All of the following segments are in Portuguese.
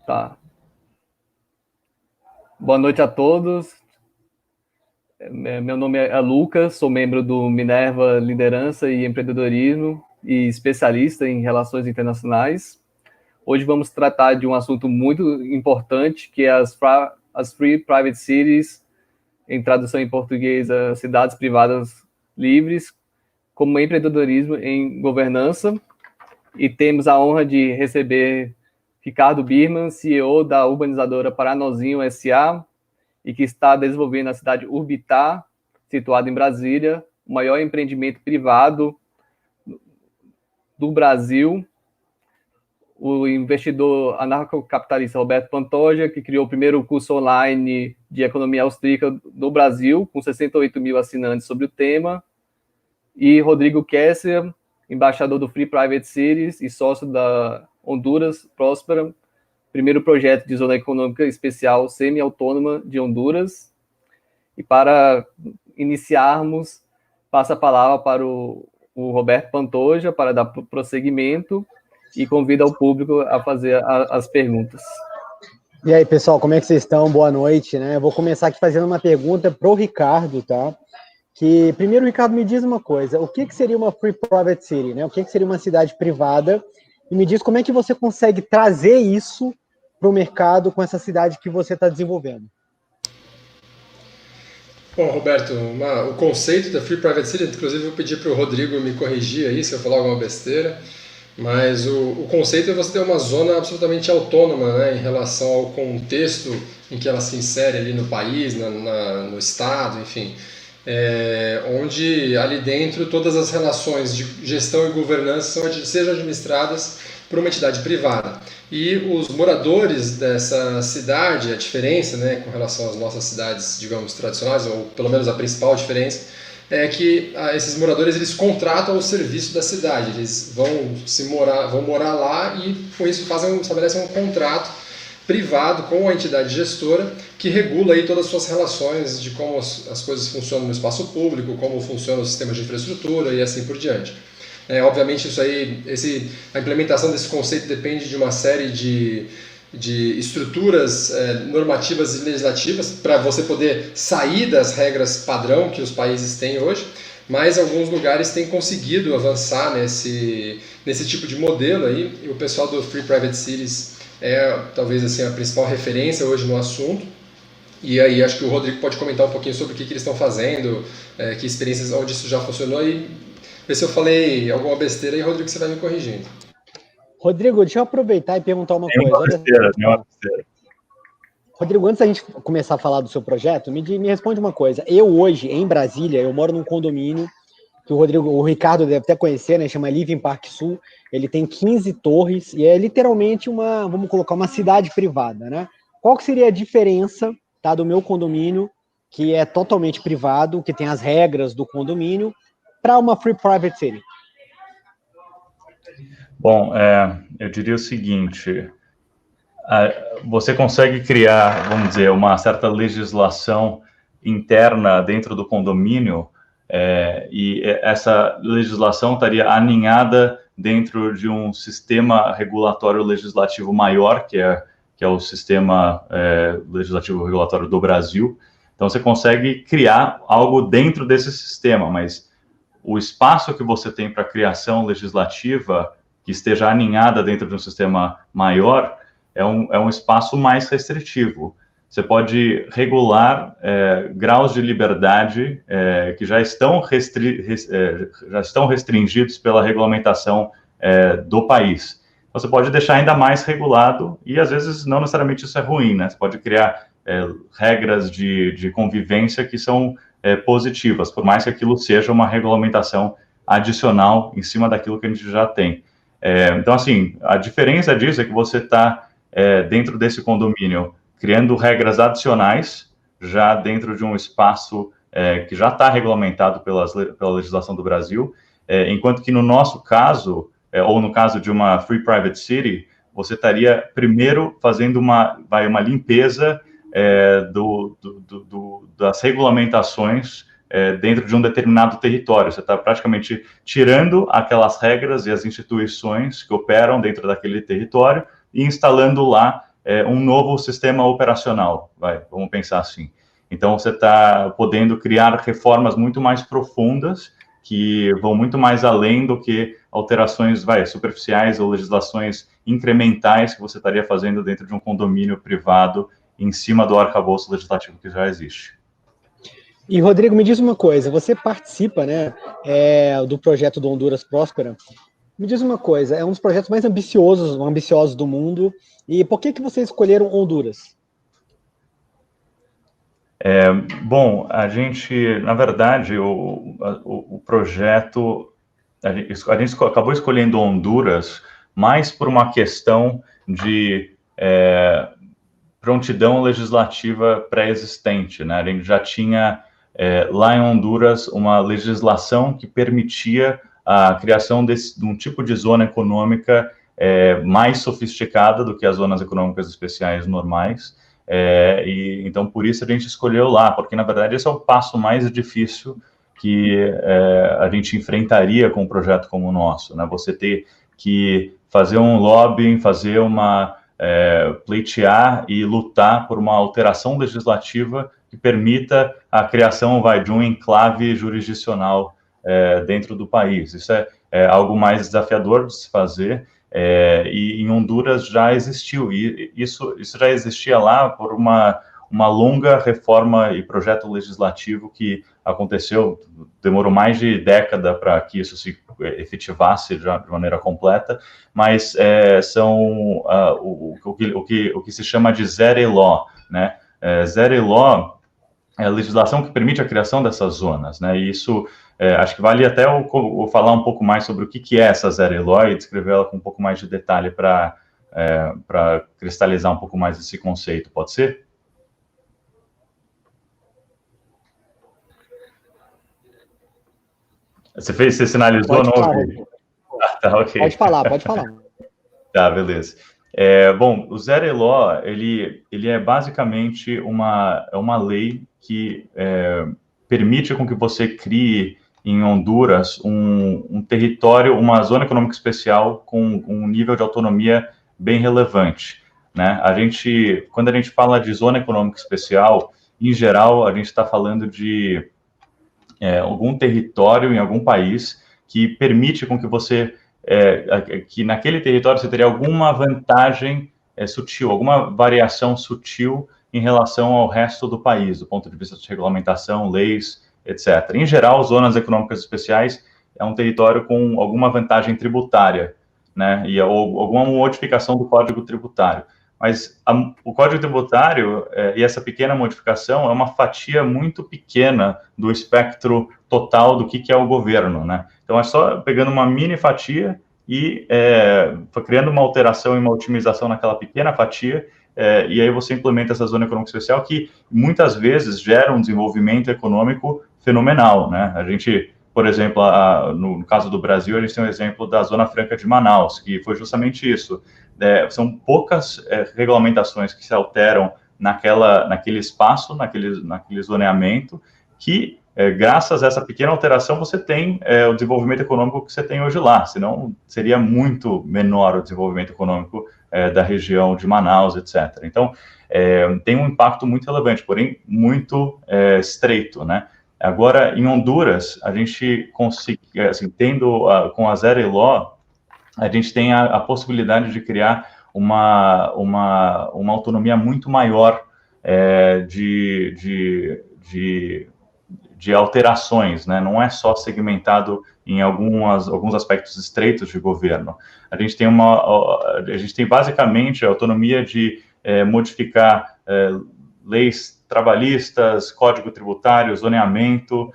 Tá. Boa noite a todos. Meu nome é Lucas, sou membro do Minerva Liderança e Empreendedorismo e especialista em relações internacionais. Hoje vamos tratar de um assunto muito importante, que é as Free Private Cities, em tradução em português, as cidades privadas livres, como empreendedorismo em governança. E temos a honra de receber Ricardo Birman, CEO da urbanizadora Paranozinho S.A., e que está desenvolvendo na cidade Urbitar, situada em Brasília, o maior empreendimento privado do Brasil. O investidor anarcocapitalista Roberto Pantoja, que criou o primeiro curso online de economia austríaca do Brasil, com 68 mil assinantes sobre o tema. E Rodrigo Kessler, embaixador do Free Private Cities e sócio da Honduras Próspera, primeiro projeto de zona econômica especial semi-autônoma de Honduras. E para iniciarmos, passo a palavra para o Roberto Pantoja para dar prosseguimento e convido ao público a fazer as perguntas. E aí, pessoal, como é que vocês estão? Boa noite, né? Eu vou começar aqui fazendo uma pergunta para o Ricardo, tá? Que, primeiro, Ricardo, me diz uma coisa, o que seria uma Free Private City, né? O que seria uma cidade privada? E me diz como é que você consegue trazer isso para o mercado com essa cidade que você está desenvolvendo. Bom, Roberto, o conceito da Free Private City, inclusive eu vou pedir para o Rodrigo me corrigir aí se eu falar alguma besteira, mas o conceito é você ter uma zona absolutamente autônoma, né, em relação ao contexto em que ela se insere ali no país, no estado, enfim, onde ali dentro todas as relações de gestão e governança sejam administradas por uma entidade privada. E os moradores dessa cidade, a diferença, né, com relação às nossas cidades, digamos, tradicionais, ou pelo menos a principal diferença, é que esses moradores eles contratam o serviço da cidade, eles vão morar lá e com isso estabelecem um contrato privado com a entidade gestora que regula aí todas as suas relações de como as coisas funcionam no espaço público, como funciona o sistema de infraestrutura e assim por diante. Obviamente isso aí, a implementação desse conceito depende de uma série de estruturas normativas e legislativas para você poder sair das regras padrão que os países têm hoje, mas alguns lugares têm conseguido avançar nesse tipo de modelo aí, e o pessoal do Free Private Cities é talvez assim a principal referência hoje no assunto. E aí acho que o Rodrigo pode comentar um pouquinho sobre o que eles estão fazendo, que experiências onde isso já funcionou, e ver se eu falei alguma besteira, e Rodrigo, você vai me corrigindo. Rodrigo, deixa eu aproveitar e perguntar uma coisa. Nenhuma besteira. Rodrigo, antes da gente começar a falar do seu projeto, me responde uma coisa. Eu hoje, em Brasília, eu moro num condomínio que o Ricardo deve até conhecer, né? Chama Living Park Sul. Ele tem 15 torres e é literalmente vamos colocar, uma cidade privada, né? Qual que seria a diferença, tá, do meu condomínio, que é totalmente privado, que tem as regras do condomínio, para uma Free Private City? Bom, eu diria o seguinte, você consegue criar, vamos dizer, uma certa legislação interna dentro do condomínio, e essa legislação estaria aninhada dentro de um sistema regulatório legislativo maior, que é o sistema legislativo regulatório do Brasil. Então, você consegue criar algo dentro desse sistema, mas o espaço que você tem para criação legislativa que esteja aninhada dentro de um sistema maior é um espaço mais restritivo. Você pode regular graus de liberdade que já estão restringidos pela regulamentação do país. Você pode deixar ainda mais regulado, e às vezes não necessariamente isso é ruim, né? Você pode criar regras de convivência que são positivas, por mais que aquilo seja uma regulamentação adicional em cima daquilo que a gente já tem. Então, assim, a diferença disso é que você está dentro desse condomínio criando regras adicionais, já dentro de um espaço que já está regulamentado pela legislação do Brasil, enquanto que no nosso caso, ou no caso de uma Free Private City, você estaria primeiro fazendo uma limpeza das regulamentações dentro de um determinado território. Você está praticamente tirando aquelas regras e as instituições que operam dentro daquele território e instalando lá um novo sistema operacional, vamos pensar assim. Então, você está podendo criar reformas muito mais profundas, que vão muito mais além do que alterações superficiais ou legislações incrementais que você estaria fazendo dentro de um condomínio privado em cima do arcabouço legislativo que já existe. E, Rodrigo, me diz uma coisa, você participa, né, do projeto do Honduras Próspera. Me diz uma coisa, é um dos projetos mais ambiciosos do mundo, e por que vocês escolheram Honduras? Bom, a gente, na verdade, o projeto, a gente acabou escolhendo Honduras mais por uma questão de prontidão legislativa pré-existente, né? A gente já tinha lá em Honduras uma legislação que permitia a criação de um tipo de zona econômica mais sofisticada do que as zonas econômicas especiais normais, e então por isso a gente escolheu lá, porque na verdade esse é o passo mais difícil que a gente enfrentaria com um projeto como o nosso, né? Você ter que fazer um lobbying, fazer pleitear e lutar por uma alteração legislativa que permita a criação de um enclave jurisdicional dentro do país. Isso é algo mais desafiador de se fazer, e em Honduras já existiu, e isso já existia lá por uma longa reforma e projeto legislativo que aconteceu, demorou mais de década para que isso se efetivasse já de maneira completa, mas são o que se chama de Zero Law, né? Zero Law é a legislação que permite a criação dessas zonas, né? E isso, acho que vale até eu falar um pouco mais sobre o que é essa Zero Law e descrevê-la com um pouco mais de detalhe para cristalizar um pouco mais esse conceito, pode ser? Você sinalizou, não ouvi? Tá, ok. Pode falar. Tá, beleza. Bom, o Zero Law, ele é basicamente uma lei que permite com que você crie em Honduras um território, uma zona econômica especial com um nível de autonomia bem relevante, né? Quando a gente fala de zona econômica especial, em geral, a gente está falando de algum território em algum país que permite com que você, que naquele território você teria alguma vantagem sutil, alguma variação sutil em relação ao resto do país, do ponto de vista de regulamentação, leis, etc. Em geral, zonas econômicas especiais é um território com alguma vantagem tributária, né, ou alguma modificação do Código Tributário. Mas o Código Tributário e essa pequena modificação é uma fatia muito pequena do espectro total do que é o governo, né? Então, é só pegando uma mini fatia e criando uma alteração e uma otimização naquela pequena fatia, e aí você implementa essa zona econômica especial que muitas vezes gera um desenvolvimento econômico fenomenal, né? A gente, por exemplo, no caso do Brasil, a gente tem um exemplo da Zona Franca de Manaus, que foi justamente isso. São poucas regulamentações que se alteram naquele espaço, naquele zoneamento, que, graças a essa pequena alteração, você tem o desenvolvimento econômico que você tem hoje lá, senão seria muito menor o desenvolvimento econômico da região de Manaus, etc. Então, tem um impacto muito relevante, porém muito estreito, né? Agora, em Honduras, a gente consegue, assim, com a Zero Law, a gente tem a possibilidade de criar uma autonomia muito maior de alterações, né? Não é só segmentado em alguns aspectos estreitos de governo. A gente tem basicamente a autonomia de modificar leis trabalhistas, código tributário, zoneamento,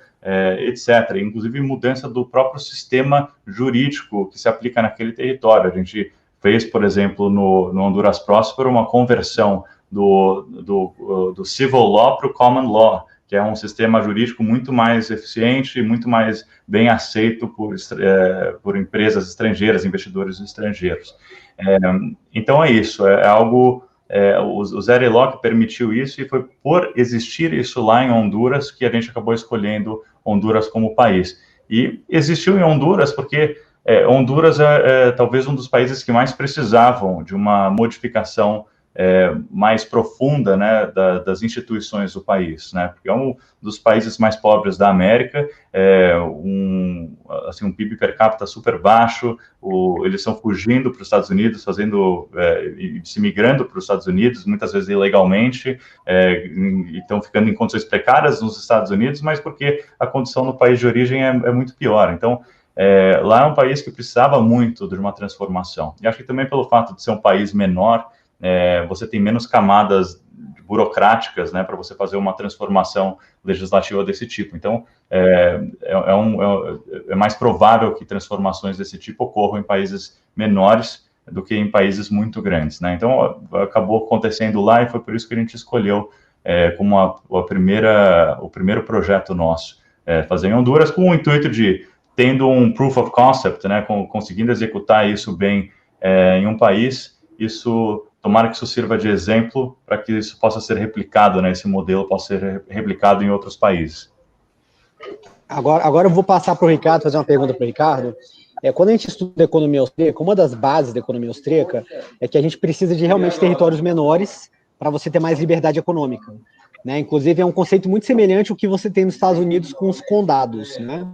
etc. Inclusive mudança do próprio sistema jurídico que se aplica naquele território. A gente fez, por exemplo, no Honduras Próspero, uma conversão do Civil Law para o Common Law, que é um sistema jurídico muito mais eficiente e muito mais bem aceito por empresas estrangeiras, investidores estrangeiros. Então é isso, é algo... o Zero Law que permitiu isso, e foi por existir isso lá em Honduras que a gente acabou escolhendo Honduras como país. E existiu em Honduras porque Honduras é talvez um dos países que mais precisavam de uma modificação mais profunda, né, das instituições do país, né, porque é um dos países mais pobres da América, um PIB per capita super baixo, eles estão fugindo para os Estados Unidos, se migrando para os Estados Unidos, muitas vezes ilegalmente, e estão ficando em condições precárias nos Estados Unidos, mas porque a condição no país de origem é muito pior. Então, lá é um país que precisava muito de uma transformação. E acho que também pelo fato de ser um país menor, você tem menos camadas burocráticas, né, para você fazer uma transformação legislativa desse tipo. Então, é mais provável que transformações desse tipo ocorram em países menores do que em países muito grandes, né? Então, acabou acontecendo lá e foi por isso que a gente escolheu como o primeiro projeto nosso fazer em Honduras, com o intuito de, tendo um proof of concept, né, conseguindo executar isso bem em um país, tomara que isso sirva de exemplo para que isso possa ser replicado, né, esse modelo possa ser replicado em outros países. Agora eu vou passar para o Ricardo, fazer uma pergunta para o Ricardo. Quando a gente estuda economia austríaca, uma das bases da economia austríaca é que a gente precisa de realmente territórios menores para você ter mais liberdade econômica, né? Inclusive, é um conceito muito semelhante ao que você tem nos Estados Unidos com os condados, né?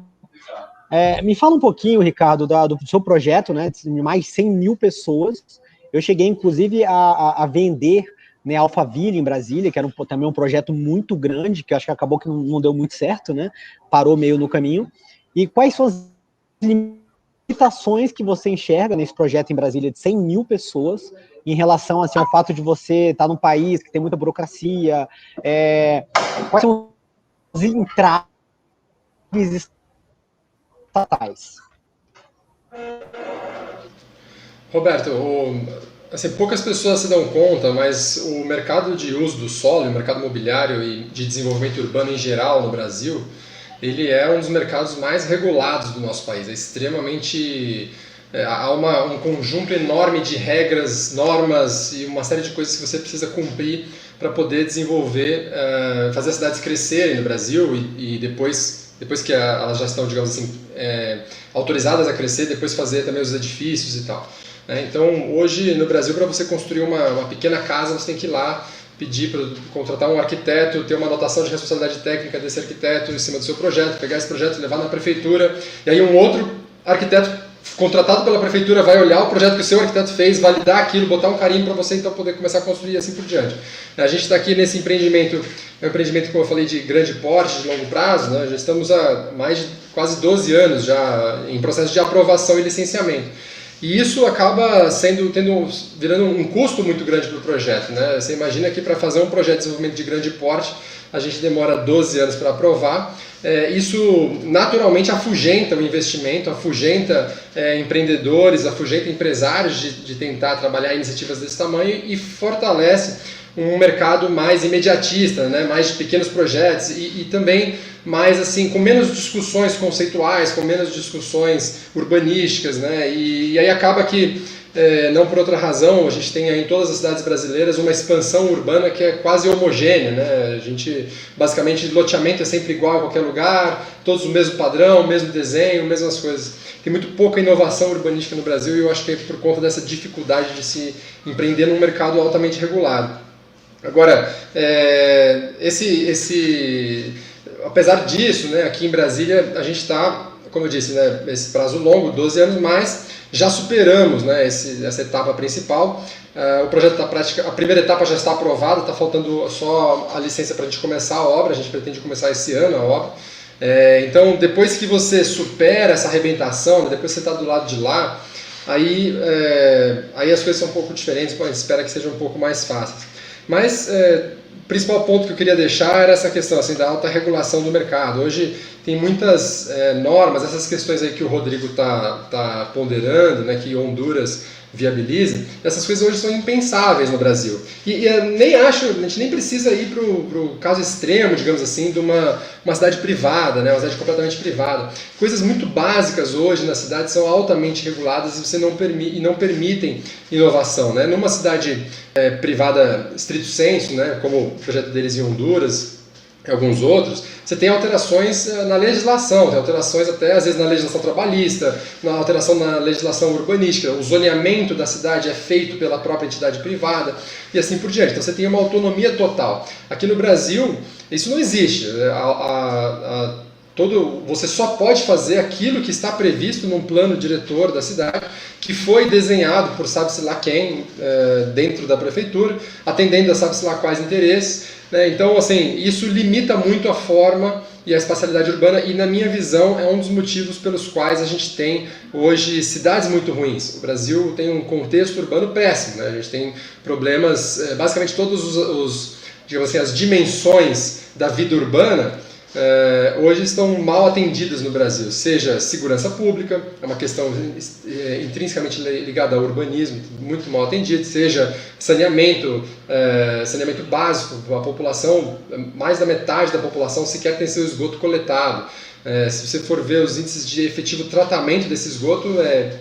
Me fala um pouquinho, Ricardo, do seu projeto, né, de mais de 100 mil pessoas. Eu cheguei, inclusive, a vender, né, Alphaville em Brasília, que era também um projeto muito grande, que eu acho que acabou que não deu muito certo, né? Parou meio no caminho. E quais são as limitações que você enxerga nesse projeto em Brasília de 100 mil pessoas em relação assim, ao fato de você estar num país que tem muita burocracia? Quais são os entraves estatais? Roberto, assim, poucas pessoas se dão conta, mas o mercado de uso do solo, o mercado imobiliário e de desenvolvimento urbano em geral no Brasil, ele é um dos mercados mais regulados do nosso país. É extremamente... há um conjunto enorme de regras, normas e uma série de coisas que você precisa cumprir para poder desenvolver, fazer as cidades crescerem no Brasil e depois que elas já estão, digamos assim, autorizadas a crescer, depois fazer também os edifícios e tal. Então, hoje no Brasil, para você construir uma pequena casa, você tem que ir lá pedir para contratar um arquiteto, ter uma anotação de responsabilidade técnica desse arquiteto em cima do seu projeto, pegar esse projeto, levar na prefeitura, e aí um outro arquiteto contratado pela prefeitura vai olhar o projeto que o seu arquiteto fez, validar aquilo, botar um carimbo para você então poder começar a construir e assim por diante. A gente está aqui nesse empreendimento, é um empreendimento, como eu falei, de grande porte, de longo prazo, né? Já estamos há mais de quase 12 anos já em processo de aprovação e licenciamento. E isso acaba virando um custo muito grande para o projeto, né? Você imagina que para fazer um projeto de desenvolvimento de grande porte, a gente demora 12 anos para aprovar. Isso naturalmente afugenta o investimento, afugenta empreendedores, afugenta empresários de tentar trabalhar iniciativas desse tamanho e fortalece um mercado mais imediatista, né? Mais de pequenos projetos e também mais assim, com menos discussões conceituais, com menos discussões urbanísticas, né? E aí acaba que, não por outra razão, a gente tem aí em todas as cidades brasileiras uma expansão urbana que é quase homogênea, né? A gente, basicamente, loteamento é sempre igual em qualquer lugar, todos o mesmo padrão, mesmo desenho, mesmas coisas. Tem muito pouca inovação urbanística no Brasil e eu acho que é por conta dessa dificuldade de se empreender num mercado altamente regulado. Agora, apesar disso, né, aqui em Brasília a gente está, como eu disse, né, esse prazo longo, 12 anos mais, já superamos, né, essa etapa principal. O projeto a primeira etapa já está aprovada, está faltando só a licença para a gente começar a obra, a gente pretende começar esse ano a obra. Então, depois que você supera essa arrebentação, né, depois que você está do lado de lá, aí as coisas são um pouco diferentes, a gente espera que sejam um pouco mais fáceis. Mas o principal ponto que eu queria deixar era essa questão assim, da alta regulação do mercado. Hoje tem muitas normas, essas questões aí que o Rodrigo está ponderando, né, que Honduras viabiliza, essas coisas hoje são impensáveis no Brasil. E a gente nem precisa ir para o caso extremo, digamos assim, de uma cidade privada, né, uma cidade completamente privada. Coisas muito básicas hoje na cidade são altamente reguladas e não permitem inovação, né? Numa cidade privada stricto sensu, né, como o projeto deles em Honduras, alguns outros, você tem alterações na legislação, tem alterações até às vezes na legislação trabalhista, na alteração na legislação urbanística, o zoneamento da cidade é feito pela própria entidade privada e assim por diante. Então você tem uma autonomia total. Aqui no Brasil, isso não existe. Você só pode fazer aquilo que está previsto num plano diretor da cidade, que foi desenhado por sabe-se lá quem, dentro da prefeitura, atendendo a sabe-se lá quais interesses. Então, assim, isso limita muito a forma e a espacialidade urbana e, na minha visão, é um dos motivos pelos quais a gente tem hoje cidades muito ruins. O Brasil tem um contexto urbano péssimo, né? A gente tem problemas, basicamente todos digamos assim, as dimensões da vida urbana hoje estão mal atendidas no Brasil, seja segurança pública, é uma questão intrinsecamente ligada ao urbanismo, muito mal atendido, seja saneamento básico, a população, mais da metade da população sequer tem seu esgoto coletado. Se você for ver os índices de efetivo tratamento desse esgoto,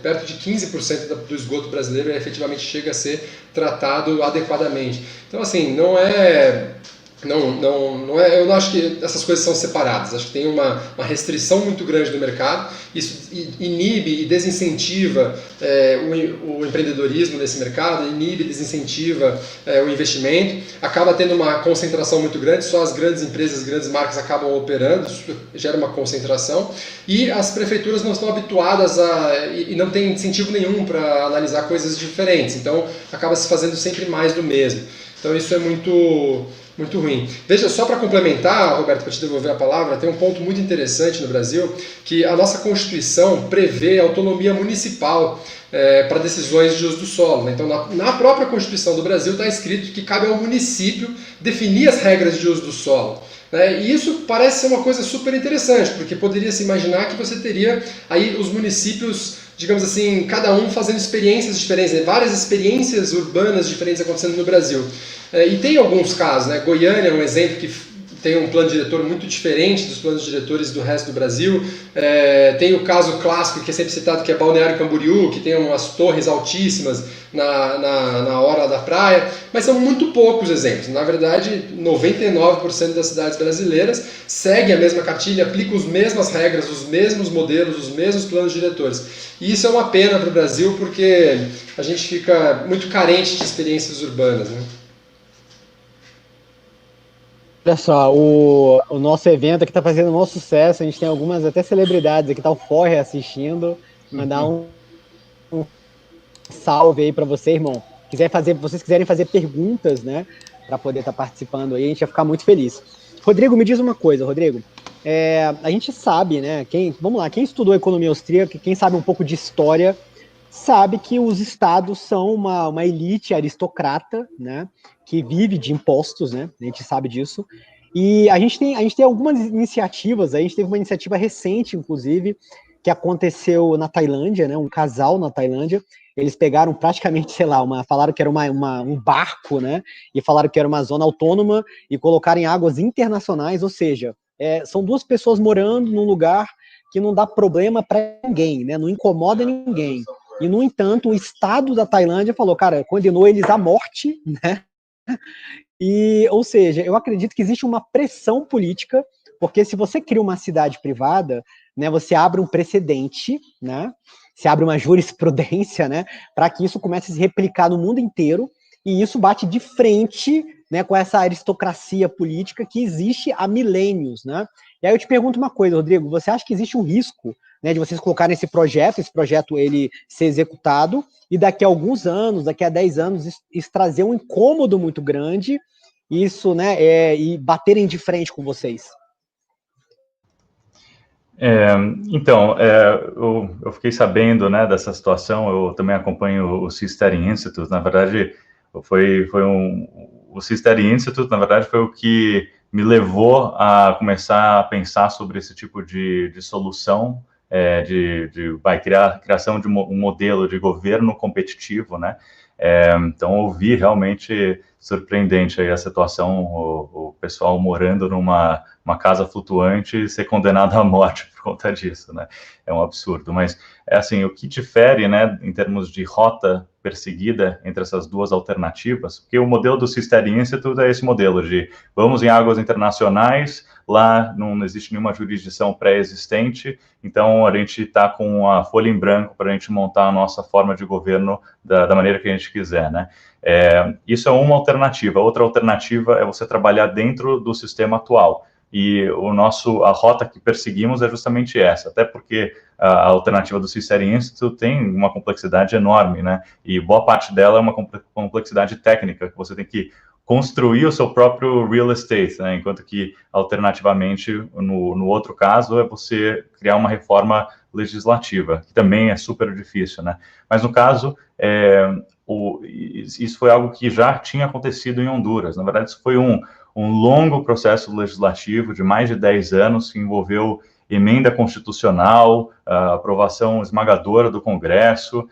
perto de 15% do esgoto brasileiro efetivamente chega a ser tratado adequadamente. Então, assim, eu não acho que essas coisas são separadas. Acho que tem uma restrição muito grande do mercado. Isso inibe e desincentiva o empreendedorismo nesse mercado, inibe e desincentiva o investimento. Acaba tendo uma concentração muito grande, só as grandes empresas, as grandes marcas acabam operando, isso gera uma concentração. E as prefeituras não estão habituadas e não tem incentivo nenhum para analisar coisas diferentes. Então acaba se fazendo sempre mais do mesmo. Então isso é muito ruim. Veja, só para complementar, Roberto, para te devolver a palavra, tem um ponto muito interessante no Brasil, que a nossa Constituição prevê autonomia municipal para decisões de uso do solo. Né? Então, na própria Constituição do Brasil está escrito que cabe ao município definir as regras de uso do solo. E isso parece ser uma coisa super interessante, porque poderia se imaginar que você teria aí os municípios, digamos assim, cada um fazendo experiências diferentes, né? Várias experiências urbanas diferentes acontecendo no Brasil. E tem alguns casos, né? Goiânia é um exemplo que tem um plano diretor muito diferente dos planos diretores do resto do Brasil. Tem o caso clássico que é sempre citado, que é Balneário Camboriú, que tem umas torres altíssimas na hora da praia, mas são muito poucos exemplos. Na verdade, 99% das cidades brasileiras seguem a mesma cartilha, aplicam as mesmas regras, os mesmos modelos, os mesmos planos diretores. E isso é uma pena para o Brasil, porque a gente fica muito carente de experiências urbanas, né? Olha só, o nosso evento aqui está fazendo um maior sucesso, a gente tem algumas até celebridades aqui, tá o Forre assistindo, mandar um salve aí para você, irmão. Vocês quiserem fazer perguntas, né, para poder estar participando aí, a gente vai ficar muito feliz. Rodrigo, me diz uma coisa, Rodrigo, a gente sabe, né, quem estudou economia austríaca, quem sabe um pouco de história, sabe que os estados são uma elite aristocrata, né, que vive de impostos, né, a gente sabe disso, e a gente tem algumas iniciativas, a gente teve uma iniciativa recente, inclusive, que aconteceu na Tailândia, né, um casal na Tailândia, eles pegaram praticamente, sei lá, falaram que era um barco, né, e falaram que era uma zona autônoma e colocaram em águas internacionais, ou seja, são duas pessoas morando num lugar que não dá problema para ninguém, né, não incomoda ninguém. E, no entanto, o Estado da Tailândia falou, cara, condenou eles à morte, né? Ou seja, eu acredito que existe uma pressão política, porque se você cria uma cidade privada, né, você abre um precedente, né? Você abre uma jurisprudência, né? Para que isso comece a se replicar no mundo inteiro, e isso bate de frente, né, com essa aristocracia política que existe há milênios, né? E aí eu te pergunto uma coisa, Rodrigo, você acha que existe um risco, né, de vocês colocarem esse projeto ele ser executado, e daqui a alguns anos, daqui a 10 anos, isso trazer um incômodo muito grande, isso, né, e baterem de frente com vocês? Então, eu fiquei sabendo, né, dessa situação, eu também acompanho o Seasteading Institute, na verdade, o Seasteading Institute, na verdade, foi o que me levou a começar a pensar sobre esse tipo de solução, criação de um modelo de governo competitivo, né? Então, eu vi realmente surpreendente aí a situação, o pessoal morando numa casa flutuante e ser condenado à morte por conta disso, né? É um absurdo, mas é assim, o que difere, né, em termos de rota perseguida entre essas duas alternativas, porque o modelo do Sister Institute é esse modelo de vamos em águas internacionais, lá não existe nenhuma jurisdição pré-existente, então a gente está com a folha em branco para a gente montar a nossa forma de governo da maneira que a gente quiser, né? Isso é uma alternativa. Outra alternativa é você trabalhar dentro do sistema atual. E a rota que perseguimos é justamente essa, até porque a alternativa do Sister Institute tem uma complexidade enorme, né? E boa parte dela é uma complexidade técnica, que você tem que construir o seu próprio real estate, né? Enquanto que, alternativamente, no outro caso, é você criar uma reforma legislativa, que também é super difícil, né? Mas, no caso, isso foi algo que já tinha acontecido em Honduras. Na verdade, isso foi um longo processo legislativo de mais de 10 anos, que envolveu emenda constitucional, aprovação esmagadora do Congresso,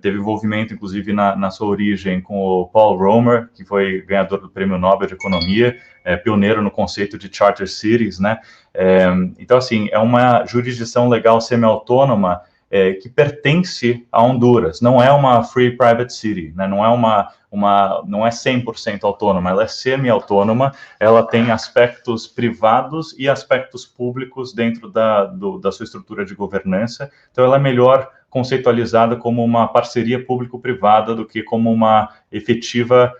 teve envolvimento, inclusive, na sua origem com o Paul Romer, que foi ganhador do Prêmio Nobel de Economia, pioneiro no conceito de Charter Cities, né? Então, assim, é uma jurisdição legal semi-autônoma que pertence a Honduras, não é uma free private city, né? Não é 100% autônoma, ela é semi-autônoma, ela tem aspectos privados e aspectos públicos dentro da sua estrutura de governança, então ela é melhor conceitualizada como uma parceria público-privada do que como uma efetiva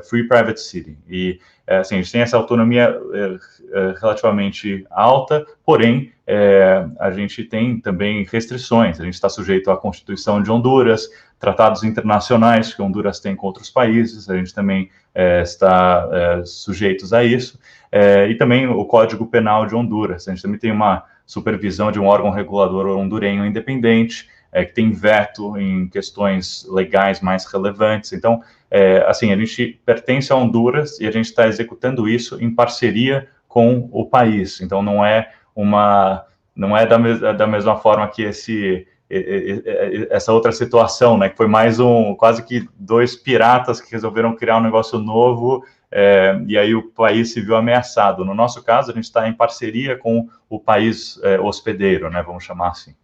free private city. E, assim, a gente tem essa autonomia relativamente alta, porém, a gente tem também restrições, a gente está sujeito à Constituição de Honduras, tratados internacionais que Honduras tem com outros países, a gente também está sujeitos a isso, e também o Código Penal de Honduras, a gente também tem uma supervisão de um órgão regulador hondurenho independente, que tem veto em questões legais mais relevantes. Então, assim, a gente pertence a Honduras e a gente está executando isso em parceria com o país. Então, não é da mesma forma que essa outra situação, né, que foi mais quase que dois piratas que resolveram criar um negócio novo, e aí o país se viu ameaçado. No nosso caso, a gente está em parceria com o país hospedeiro, né, vamos chamar assim.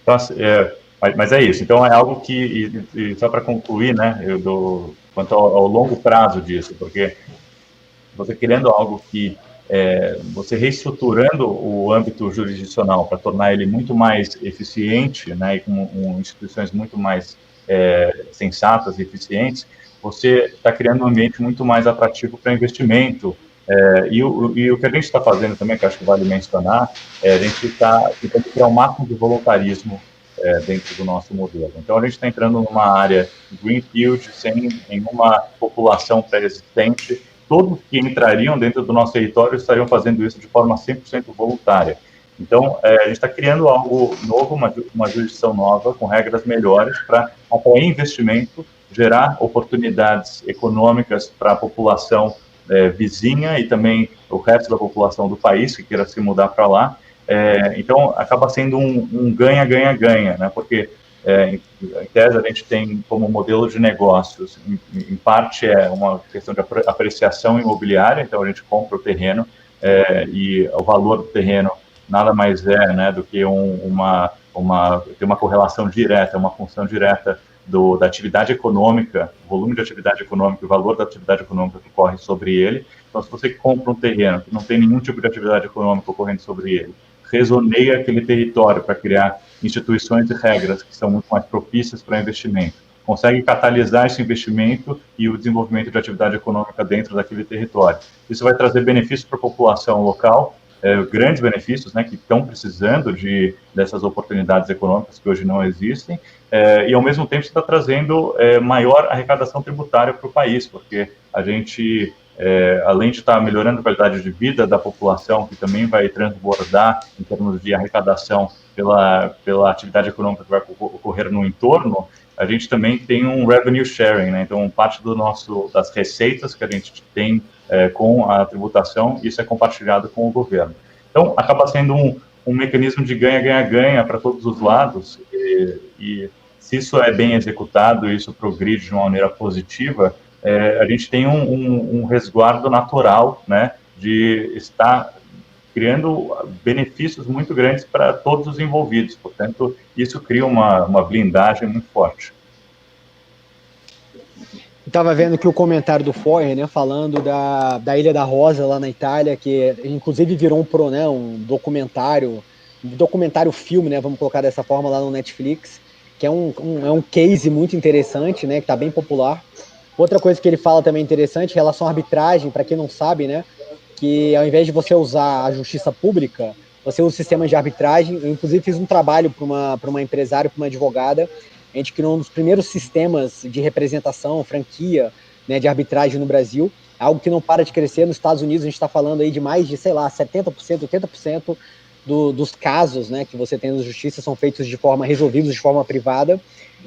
Então, mas é isso. Então, é algo que, e só para concluir, né, quanto ao longo prazo disso, porque você querendo algo que você reestruturando o âmbito jurisdicional para tornar ele muito mais eficiente, né, e com instituições muito mais sensatas e eficientes, você está criando um ambiente muito mais atrativo para investimento. E o que a gente está fazendo também, que acho que vale mencionar, a gente está tentando criar o máximo de voluntarismo dentro do nosso modelo. Então, a gente está entrando numa área greenfield, sem nenhuma população pré-existente. Todos que entrariam dentro do nosso território estariam fazendo isso de forma 100% voluntária. Então, a gente está criando algo novo, uma jurisdição nova, com regras melhores, para atrair investimento, gerar oportunidades econômicas para a população vizinha e também o resto da população do país que queira se mudar para lá. Então, acaba sendo um ganha-ganha-ganha, né? Porque, em tese, a gente tem como modelo de negócios, em parte é uma questão de apreciação imobiliária, então a gente compra o terreno e o valor do terreno nada mais né, do que ter uma correlação direta, uma função direta da atividade econômica, o volume de atividade econômica, o valor da atividade econômica que ocorre sobre ele. Então, se você compra um terreno que não tem nenhum tipo de atividade econômica ocorrendo sobre ele, rezoneia aquele território para criar instituições e regras que são muito mais propícias para investimento, consegue catalisar esse investimento e o desenvolvimento de atividade econômica dentro daquele território. Isso vai trazer benefícios para a população local, grandes benefícios, né, que estão precisando dessas oportunidades econômicas que hoje não existem, e ao mesmo tempo está trazendo maior arrecadação tributária para o país, porque a gente, além de estar melhorando a qualidade de vida da população, que também vai transbordar em termos de arrecadação pela atividade econômica que vai ocorrer no entorno, a gente também tem um revenue sharing, né? Então, parte das receitas que a gente tem com a tributação, isso é compartilhado com o governo. Então, acaba sendo um mecanismo de ganha-ganha-ganha para todos os lados, e se isso é bem executado, isso progride de uma maneira positiva, a gente tem um resguardo natural, né, de estar criando benefícios muito grandes para todos os envolvidos. Portanto, isso cria uma blindagem muito forte. Estava vendo aqui o comentário do Foyer, né, falando da Ilha da Rosa, lá na Itália, que inclusive virou um documentário filme, né, vamos colocar dessa forma, lá no Netflix, que é um case muito interessante, né, que está bem popular. Outra coisa que ele fala também interessante, em relação à arbitragem, para quem não sabe, né, que ao invés de você usar a justiça pública, você usa sistemas de arbitragem. Eu, inclusive, fiz um trabalho para uma empresária, para uma advogada. A gente criou um dos primeiros sistemas de representação, franquia, né, de arbitragem no Brasil, algo que não para de crescer. Nos Estados Unidos, a gente está falando aí de mais de, 70%, 80% dos casos, né, que você tem na justiça são feitos resolvidos de forma privada.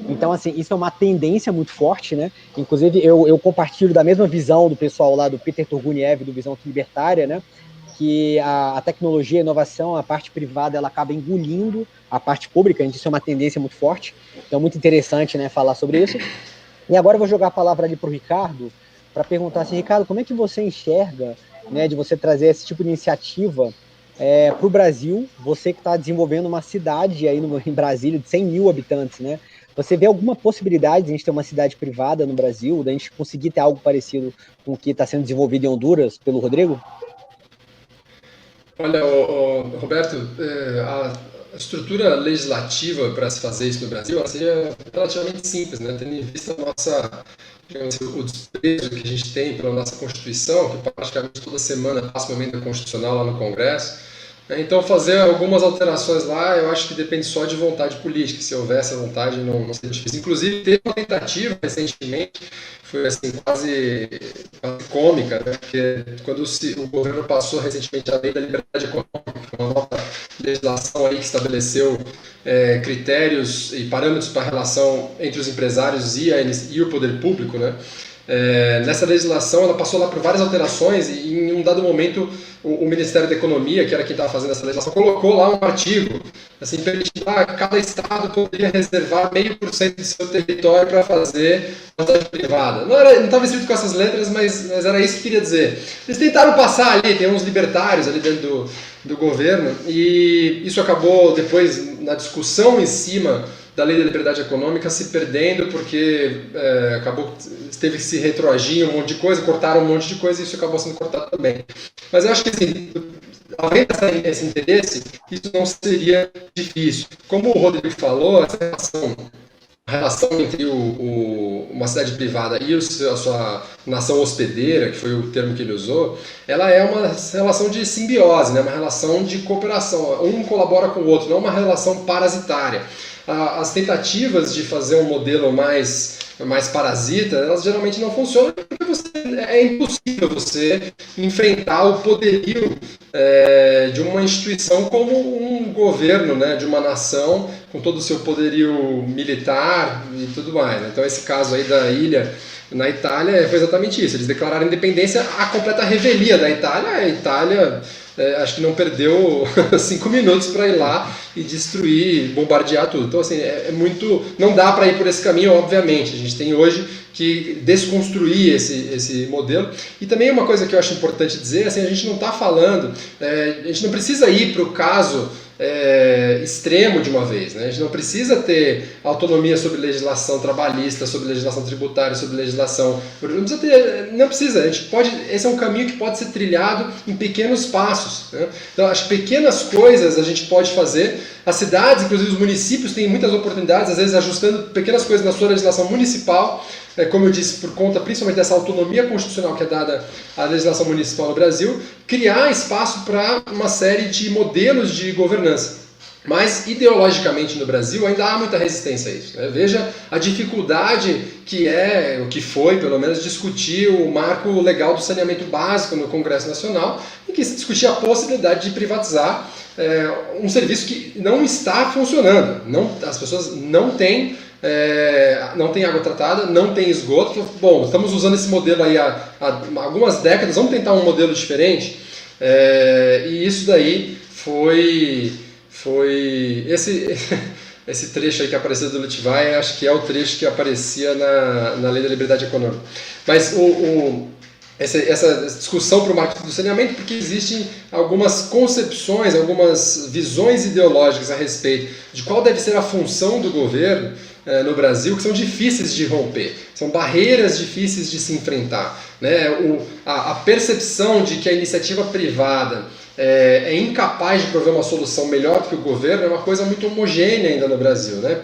Então, assim, isso é uma tendência muito forte, né? Inclusive, eu compartilho da mesma visão do pessoal lá do Peter Turguniev, do Visão Libertária, né? Que a tecnologia, a inovação, a parte privada, ela acaba engolindo a parte pública. Isso é uma tendência muito forte. Então, é muito interessante, né, falar sobre isso. E agora eu vou jogar a palavra ali para o Ricardo, para perguntar assim, Ricardo, como é que você enxerga, né, de você trazer esse tipo de iniciativa para o Brasil, você que está desenvolvendo uma cidade aí em Brasília de 100 mil habitantes, né? Você vê alguma possibilidade de a gente ter uma cidade privada no Brasil, da gente conseguir ter algo parecido com o que está sendo desenvolvido em Honduras pelo Rodrigo? Olha, Roberto, a estrutura legislativa para se fazer isso no Brasil seria relativamente simples, né? Tendo em vista o desprezo que a gente tem pela nossa Constituição, que praticamente toda semana passa uma emenda constitucional lá no Congresso. Então, fazer algumas alterações lá, eu acho que depende só de vontade política. Se houvesse a vontade, não seria difícil. Inclusive, teve uma tentativa recentemente, foi assim, quase cômica, né? Porque quando o governo passou recentemente a Lei da Liberdade Econômica, uma nova legislação aí que estabeleceu critérios e parâmetros para a relação entre os empresários e o poder público, né? Nessa legislação, ela passou lá por várias alterações e em um dado momento o Ministério da Economia, que era quem estava fazendo essa legislação, colocou lá um artigo assim, permitindo que cada estado poderia reservar 0,5% do seu território para fazer uma atividade privada. Não estava escrito com essas letras, mas era isso que queria dizer. Eles tentaram passar ali, tem uns libertários ali dentro do governo, e isso acabou depois, na discussão em cima da Lei da Liberdade Econômica, se perdendo, porque teve que se retroagir um monte de coisa, cortaram um monte de coisa e isso acabou sendo cortado também. Mas eu acho que, assim, além desse interesse, isso não seria difícil. Como o Rodrigo falou, essa relação entre uma cidade privada e a sua nação hospedeira, que foi o termo que ele usou, ela é uma relação de simbiose, né? Uma relação de cooperação. Um colabora com o outro, não uma relação parasitária. As tentativas de fazer um modelo mais parasita, elas geralmente não funcionam porque é impossível você enfrentar o poderio de uma instituição como um governo, né, de uma nação com todo o seu poderio militar e tudo mais. Então esse caso aí da ilha na Itália foi exatamente isso. Eles declararam independência, a completa revelia da Itália. A Itália acho que não perdeu 5 minutos para ir lá e destruir, bombardear tudo. Então, assim, não dá para ir por esse caminho, obviamente. A gente tem hoje que desconstruir esse modelo. E também uma coisa que eu acho importante dizer, assim, a gente não está falando, a gente não precisa ir para o caso extremo de uma vez, né? A gente não precisa ter autonomia sobre legislação trabalhista, sobre legislação tributária, sobre legislação... Não precisa. Esse é um caminho que pode ser trilhado em pequenos passos, né? Então, as pequenas coisas a gente pode fazer. As cidades, inclusive os municípios, têm muitas oportunidades, às vezes ajustando pequenas coisas na sua legislação municipal, como eu disse, por conta principalmente dessa autonomia constitucional que é dada à legislação municipal no Brasil, criar espaço para uma série de modelos de governança. Mas, ideologicamente, no Brasil, ainda há muita resistência a isso, né? Veja a dificuldade o que foi, pelo menos, discutir o marco legal do saneamento básico no Congresso Nacional, em que se discutia a possibilidade de privatizar um serviço que não está funcionando. As pessoas não têm água tratada, não tem esgoto. Bom, estamos usando esse modelo aí há algumas décadas, vamos tentar um modelo diferente. E isso daí foi esse trecho aí que apareceu do Litvai, acho que é o trecho que aparecia na Lei da Liberdade Econômica. Mas essa discussão para o marco do saneamento, porque existem algumas concepções, algumas visões ideológicas a respeito de qual deve ser a função do governo no Brasil, que são difíceis de romper, são barreiras difíceis de se enfrentar, né? A percepção de que a iniciativa privada é incapaz de prover uma solução melhor do que o governo é uma coisa muito homogênea ainda no Brasil, né?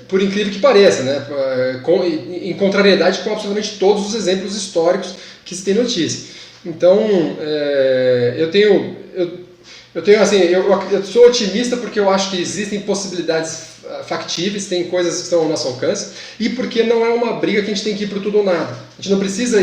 Por incrível que pareça, né? Em contrariedade com absolutamente todos os exemplos históricos que se tem notícia. Então, eu sou otimista porque eu acho que existem possibilidades factíveis, tem coisas que estão ao nosso alcance, e porque não é uma briga que a gente tem que ir para tudo ou nada. A gente não precisa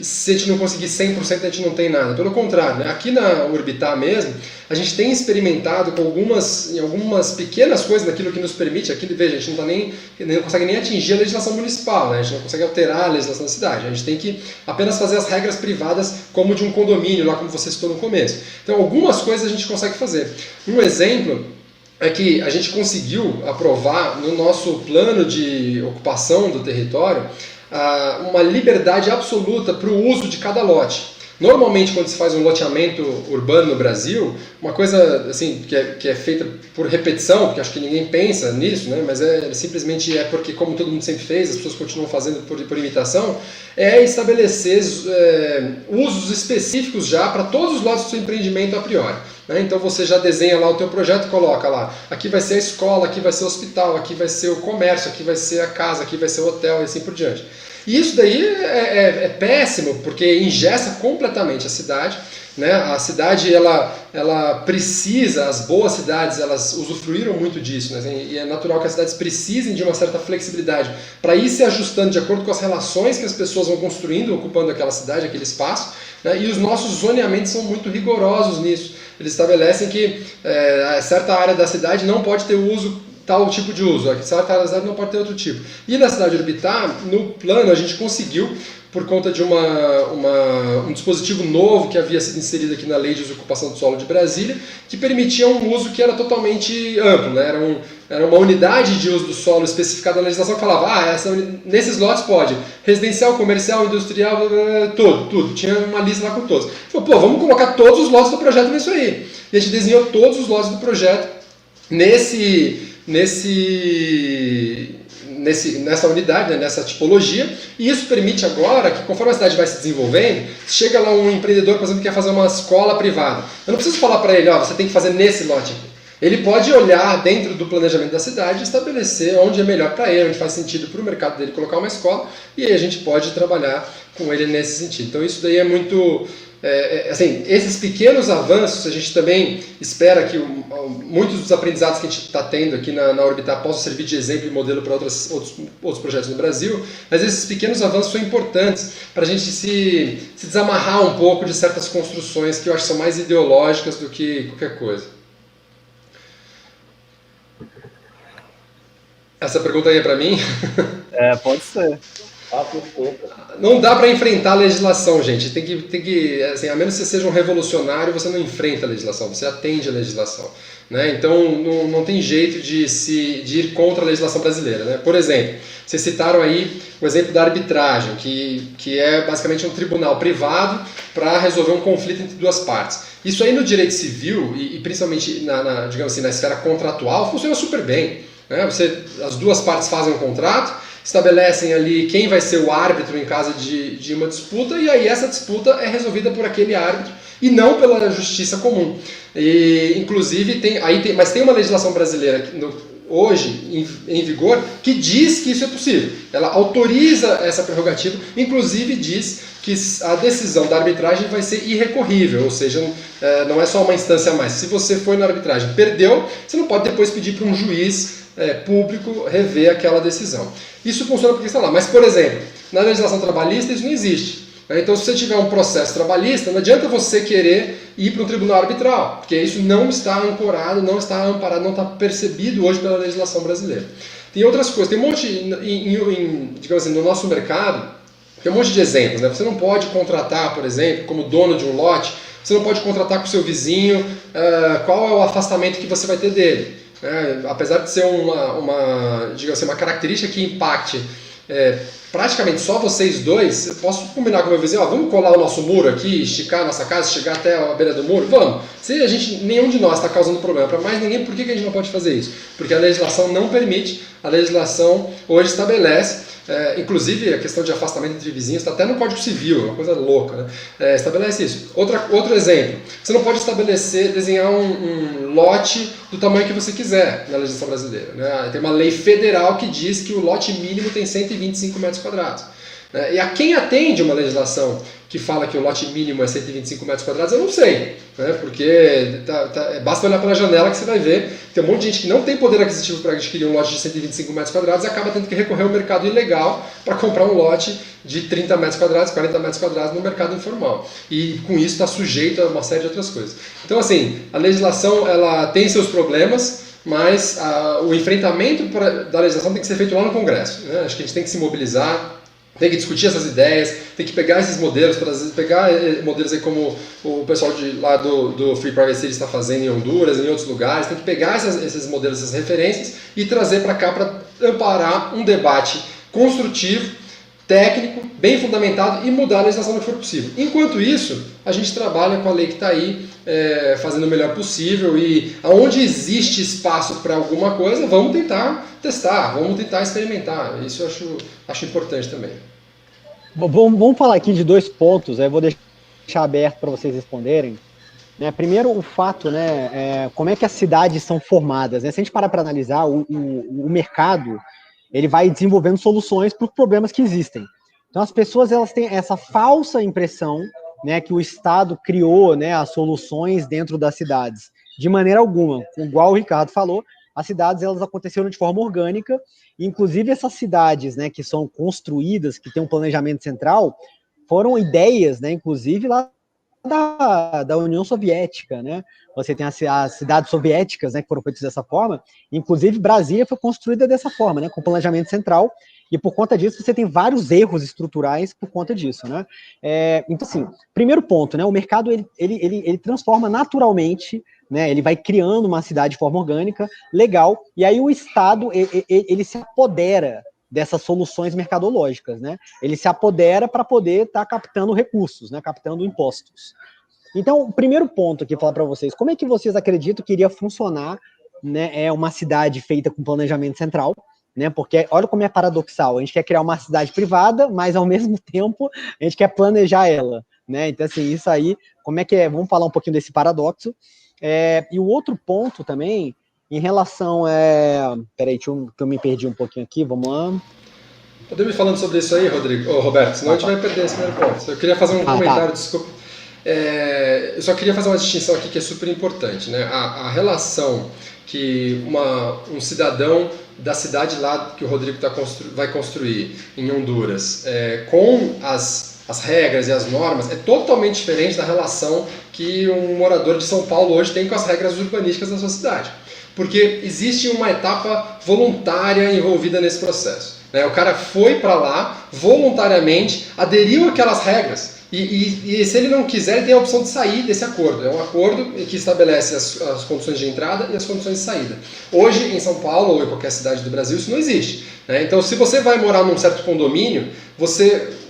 se a gente não conseguir 100%, a gente não tem nada. Pelo contrário, né? Aqui na Urbitar mesmo, a gente tem experimentado com algumas pequenas coisas daquilo que nos permite, aqui, veja, a gente não consegue nem atingir a legislação municipal, né? A gente não consegue alterar a legislação da cidade, a gente tem que apenas fazer as regras privadas como de um condomínio, lá como você citou no começo. Então algumas coisas a gente consegue fazer. Um exemplo é que a gente conseguiu aprovar no nosso plano de ocupação do território uma liberdade absoluta para o uso de cada lote. Normalmente, quando se faz um loteamento urbano no Brasil, uma coisa assim que é feita por repetição, porque acho que ninguém pensa nisso, né? Mas simplesmente porque, como todo mundo sempre fez, as pessoas continuam fazendo por imitação, é estabelecer usos específicos já para todos os lotes do seu empreendimento a priori. Né? Então você já desenha lá o teu projeto e coloca lá, aqui vai ser a escola, aqui vai ser o hospital, aqui vai ser o comércio, aqui vai ser a casa, aqui vai ser o hotel e assim por diante. E isso daí é péssimo, porque engessa completamente a cidade, né? A cidade, ela precisa, as boas cidades, elas usufruíram muito disso, né? E é natural que as cidades precisem de uma certa flexibilidade para ir se ajustando de acordo com as relações que as pessoas vão construindo, ocupando aquela cidade, aquele espaço, né? E os nossos zoneamentos são muito rigorosos nisso. Eles estabelecem que certa área da cidade não pode ter uso tal tipo de uso, certa área da cidade não pode ter outro tipo. E na cidade de Urbitar, no plano, a gente conseguiu, por conta de um dispositivo novo que havia sido inserido aqui na Lei de Ocupação do Solo de Brasília, que permitia um uso que era totalmente amplo, né? Era uma unidade de uso do solo especificada na legislação que falava, nesses lotes pode, residencial, comercial, industrial, tudo. Tinha uma lista lá com todos. Falou, vamos colocar todos os lotes do projeto nisso aí. E a gente desenhou todos os lotes do projeto nessa unidade, né, nessa tipologia, e isso permite agora que, conforme a cidade vai se desenvolvendo, chega lá um empreendedor, por exemplo, que quer fazer uma escola privada. Eu não preciso falar para ele, você tem que fazer nesse lote aqui. Ele pode olhar dentro do planejamento da cidade e estabelecer onde é melhor para ele, onde faz sentido para o mercado dele colocar uma escola, e aí a gente pode trabalhar com ele nesse sentido. Então isso daí é muito... esses pequenos avanços, a gente também espera que muitos dos aprendizados que a gente está tendo aqui na Urbitar possam servir de exemplo e modelo para outros projetos no Brasil, mas esses pequenos avanços são importantes para a gente se desamarrar um pouco de certas construções que eu acho que são mais ideológicas do que qualquer coisa. Essa pergunta aí é para mim? Pode ser. Não dá para enfrentar a legislação, gente. Tem que assim, a menos que você seja um revolucionário, você não enfrenta a legislação, você atende a legislação. Né? Então não tem jeito de ir contra a legislação brasileira. Né? Por exemplo, vocês citaram aí o exemplo da arbitragem, que é basicamente um tribunal privado para resolver um conflito entre duas partes. Isso aí no direito civil, e principalmente digamos assim, na esfera contratual, funciona super bem. Né? As duas partes fazem um contrato, estabelecem ali quem vai ser o árbitro em caso de uma disputa, e aí essa disputa é resolvida por aquele árbitro e não pela justiça comum. E, inclusive, mas tem uma legislação brasileira hoje em vigor que diz que isso é possível. Ela autoriza essa prerrogativa, inclusive diz que a decisão da arbitragem vai ser irrecorrível, ou seja, não é só uma instância a mais. Se você foi na arbitragem e perdeu, você não pode depois pedir para um juiz público rever aquela decisão. Isso funciona porque está lá. Mas, por exemplo, na legislação trabalhista isso não existe. Então, se você tiver um processo trabalhista, não adianta você querer ir para um tribunal arbitral, porque isso não está ancorado, não está amparado, não está percebido hoje pela legislação brasileira. Tem outras coisas, tem um monte, digamos assim, no nosso mercado, tem um monte de exemplos. Né? Você não pode contratar, por exemplo, como dono de um lote, você não pode contratar com o seu vizinho, qual é o afastamento que você vai ter dele. Apesar de ser digamos assim, uma característica que impacte praticamente só vocês dois, eu posso combinar com o meu vizinho, vamos colar o nosso muro aqui, esticar a nossa casa, chegar até a beira do muro? Vamos. Se nenhum de nós está causando problema para mais ninguém, por que a gente não pode fazer isso? Porque a legislação não permite, a legislação hoje estabelece, inclusive a questão de afastamento entre vizinhos está até no Código Civil, é uma coisa louca, né? Estabelece isso. Outro exemplo, você não pode desenhar um lote do tamanho que você quiser na legislação brasileira, né? Tem uma lei federal que diz que o lote mínimo tem 125 metros quadrados. E a quem atende uma legislação que fala que o lote mínimo é 125 metros quadrados, eu não sei, né? Porque basta olhar pela janela que você vai ver que tem um monte de gente que não tem poder aquisitivo para adquirir um lote de 125 metros quadrados e acaba tendo que recorrer ao mercado ilegal para comprar um lote de 30 metros quadrados, 40 metros quadrados no mercado informal. E com isso está sujeito a uma série de outras coisas. Então, assim, a legislação ela tem seus problemas, mas o enfrentamento da legislação tem que ser feito lá no Congresso, né? Acho que a gente tem que se mobilizar, tem que discutir essas ideias, tem que pegar esses modelos, pegar modelos aí como o pessoal lá do Free Private City está fazendo em Honduras, em outros lugares, tem que pegar esses modelos, essas referências e trazer para cá para amparar um debate construtivo, técnico, bem fundamentado e mudar a legislação no que for possível. Enquanto isso, a gente trabalha com a lei que está aí, fazendo o melhor possível e aonde existe espaço para alguma coisa, vamos tentar testar, vamos tentar experimentar. Isso eu acho importante também. Vamos falar aqui de 2 pontos, eu vou deixar aberto para vocês responderem. Primeiro, o fato, como é que as cidades são formadas. Se a gente parar para analisar, o mercado ele vai desenvolvendo soluções para os problemas que existem. Então, as pessoas elas têm essa falsa impressão, que o Estado criou, as soluções dentro das cidades. De maneira alguma. Igual o Ricardo falou, as cidades elas aconteceram de forma orgânica, inclusive essas cidades, que são construídas, que têm um planejamento central, foram ideias, inclusive lá da União Soviética, Você tem as cidades soviéticas, que foram feitas dessa forma, inclusive Brasília foi construída dessa forma, com planejamento central, e por conta disso você tem vários erros estruturais por conta disso, Então, assim, primeiro ponto, o mercado ele transforma naturalmente, ele vai criando uma cidade de forma orgânica, legal, e aí o Estado, ele se apodera dessas soluções mercadológicas, Ele se apodera para poder estar captando recursos, captando impostos. Então, o primeiro ponto aqui, falar para vocês, como é que vocês acreditam que iria funcionar, uma cidade feita com planejamento central, Porque olha como é paradoxal, a gente quer criar uma cidade privada, mas ao mesmo tempo a gente quer planejar ela, Então, assim, isso aí, como é que é? Vamos falar um pouquinho desse paradoxo. E o outro ponto também, em relação peraí, que eu me perdi um pouquinho aqui, vamos lá. Podemos ir falando sobre isso aí, Roberto, senão a gente vai perder esse primeiro ponto. Eu queria fazer um comentário, desculpa. Eu só queria fazer uma distinção aqui que é super importante, A relação que um cidadão da cidade lá que o Rodrigo vai construir em Honduras com as regras e as normas é totalmente diferente da relação que um morador de São Paulo hoje tem com as regras urbanísticas da sua cidade. Porque existe uma etapa voluntária envolvida nesse processo. O cara foi para lá voluntariamente, aderiu àquelas regras e se ele não quiser, ele tem a opção de sair desse acordo. É um acordo que estabelece as condições de entrada e as condições de saída. Hoje, em São Paulo ou em qualquer cidade do Brasil, isso não existe. Então, se você vai morar num certo condomínio,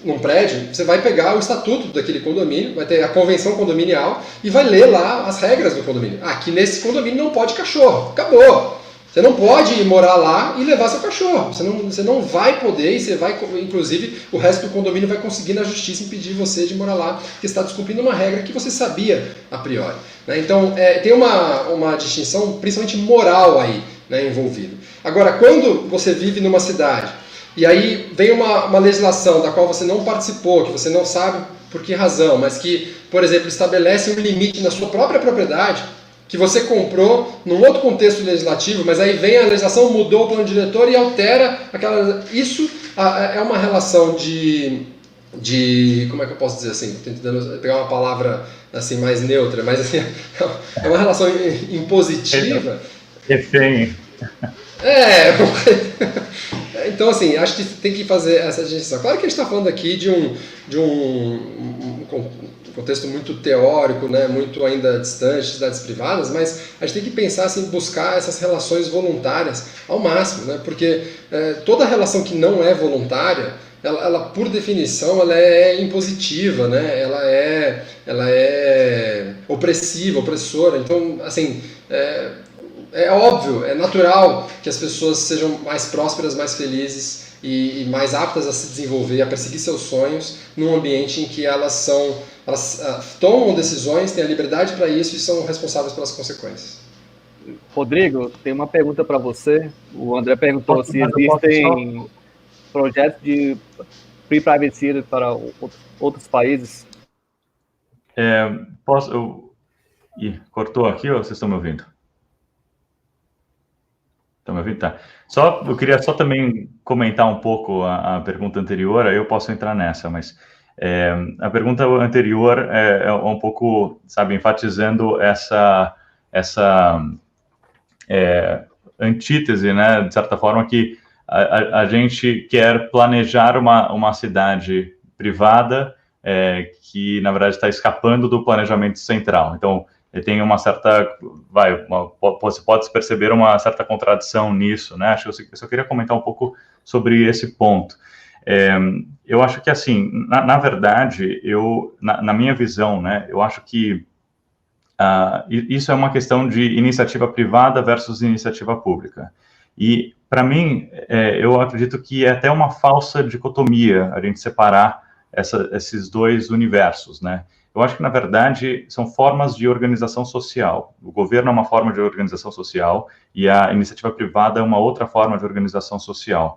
num prédio, você vai pegar o estatuto daquele condomínio, vai ter a convenção condominial e vai ler lá as regras do condomínio. Aqui nesse condomínio não pode cachorro. Acabou! Você não pode ir morar lá e levar seu cachorro. Você não vai poder, e você vai, inclusive, o resto do condomínio vai conseguir na justiça impedir você de morar lá, porque está descumprindo uma regra que você sabia a priori. Então, tem uma distinção, principalmente moral aí, envolvida. Agora, quando você vive numa cidade, e aí vem uma legislação da qual você não participou, que você não sabe por que razão, mas que, por exemplo, estabelece um limite na sua própria propriedade, que você comprou num outro contexto legislativo, mas aí vem a legislação, mudou o plano diretor e altera aquela... Isso é uma relação de... Como é que eu posso dizer assim? Estou tentando pegar uma palavra assim, mais neutra, mas assim, é uma relação impositiva. Refém. Então, assim, acho que tem que fazer essa distinção. Claro que a gente está falando aqui de contexto muito teórico, né, muito ainda distante de cidades privadas, mas a gente tem que pensar assim, buscar essas relações voluntárias ao máximo, né, porque toda relação que não é voluntária, ela por definição ela é impositiva, né, ela é opressiva, opressora. Então, assim, é óbvio, é natural que as pessoas sejam mais prósperas, mais felizes e mais aptas a se desenvolver, a perseguir seus sonhos num ambiente em que elas tomam decisões, têm a liberdade para isso e são responsáveis pelas consequências. Rodrigo, tem uma pergunta para você. O André perguntou se existem projetos de Free Private City para outros países. Cortou aqui ou vocês estão me ouvindo? Estão me ouvindo? Tá. Eu queria só também comentar um pouco a pergunta anterior, aí eu posso entrar nessa, mas a pergunta anterior é um pouco, sabe, enfatizando essa antítese, né, de certa forma, que a gente quer planejar uma cidade privada que, na verdade, está escapando do planejamento central. Então, tem uma certa, você pode perceber uma certa contradição nisso, né? Acho que eu só queria comentar um pouco sobre esse ponto. Eu acho que, assim, na verdade, na minha visão, né, eu acho que isso é uma questão de iniciativa privada versus iniciativa pública. E, para mim, eu acredito que é até uma falsa dicotomia a gente separar esses dois universos, né? Eu acho que, na verdade, são formas de organização social. O governo é uma forma de organização social e a iniciativa privada é uma outra forma de organização social.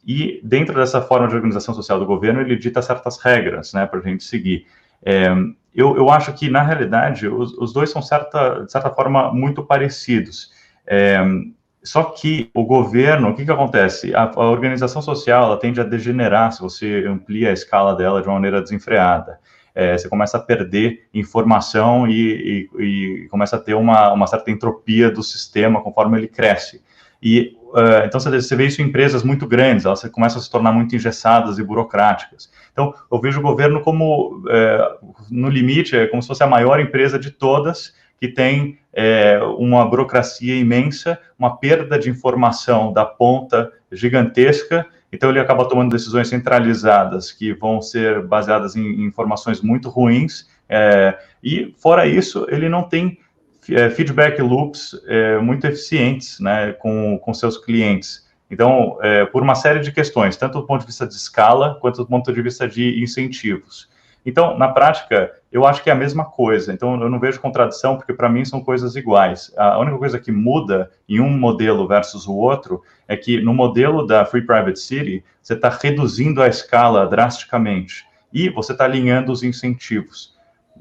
E, dentro dessa forma de organização social do governo, ele dita certas regras, né, para a gente seguir. Eu acho que, na realidade, os dois são, de certa forma, muito parecidos. Só que o governo, o que acontece? A organização social, ela tende a degenerar se você amplia a escala dela de uma maneira desenfreada. Você começa a perder informação e começa a ter uma certa entropia do sistema conforme ele cresce. Então, você vê isso em empresas muito grandes, elas começam a se tornar muito engessadas e burocráticas. Então, eu vejo o governo como, no limite, como se fosse a maior empresa de todas, que tem uma burocracia imensa, uma perda de informação da ponta gigantesca. Então, ele acaba tomando decisões centralizadas que vão ser baseadas em informações muito ruins. E, fora isso, ele não tem feedback loops muito eficientes, né, com seus clientes. Então, por uma série de questões, tanto do ponto de vista de escala, quanto do ponto de vista de incentivos. Então, na prática, eu acho que é a mesma coisa. Então, eu não vejo contradição, porque para mim são coisas iguais. A única coisa que muda em um modelo versus o outro é que no modelo da Free Private City, você está reduzindo a escala drasticamente e você está alinhando os incentivos.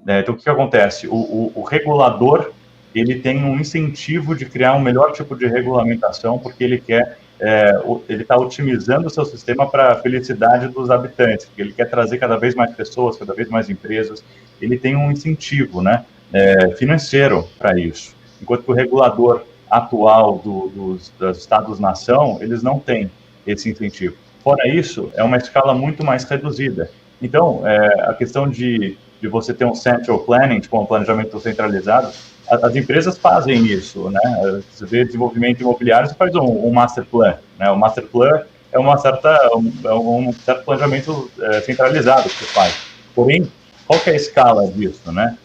Então, o que acontece? O regulador, ele tem um incentivo de criar um melhor tipo de regulamentação, porque ele quer ele está otimizando o seu sistema para a felicidade dos habitantes, porque ele quer trazer cada vez mais pessoas, cada vez mais empresas. Ele tem um incentivo, né, financeiro para isso, enquanto que o regulador atual dos Estados-nação, eles não têm esse incentivo. Fora isso, é uma escala muito mais reduzida. Então, a questão de você ter um central planning, tipo um planejamento centralizado, as empresas fazem isso, né? Você vê desenvolvimento imobiliário, você faz um master plan, né? O master plan é um certo planejamento centralizado que você faz. Porém, qual que é a escala disso, né?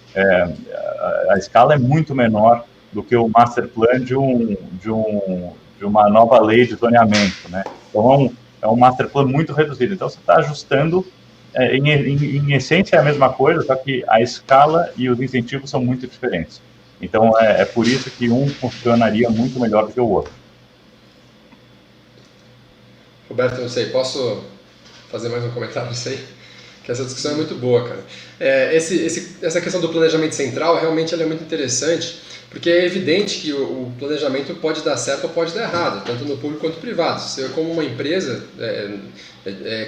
A escala é muito menor do que o master plan de uma nova lei de zoneamento, né? Então, é um master plan muito reduzido. Então, você está ajustando, em essência é a mesma coisa, só que a escala e os incentivos são muito diferentes. Então, é por isso que um funcionaria muito melhor do que o outro. Roberto, não sei, posso fazer mais um comentário nisso aí? Que essa discussão é muito boa, cara. Essa questão do planejamento central, realmente ela é muito interessante, porque é evidente que o planejamento pode dar certo ou pode dar errado, tanto no público quanto no privado. Você, como uma empresa,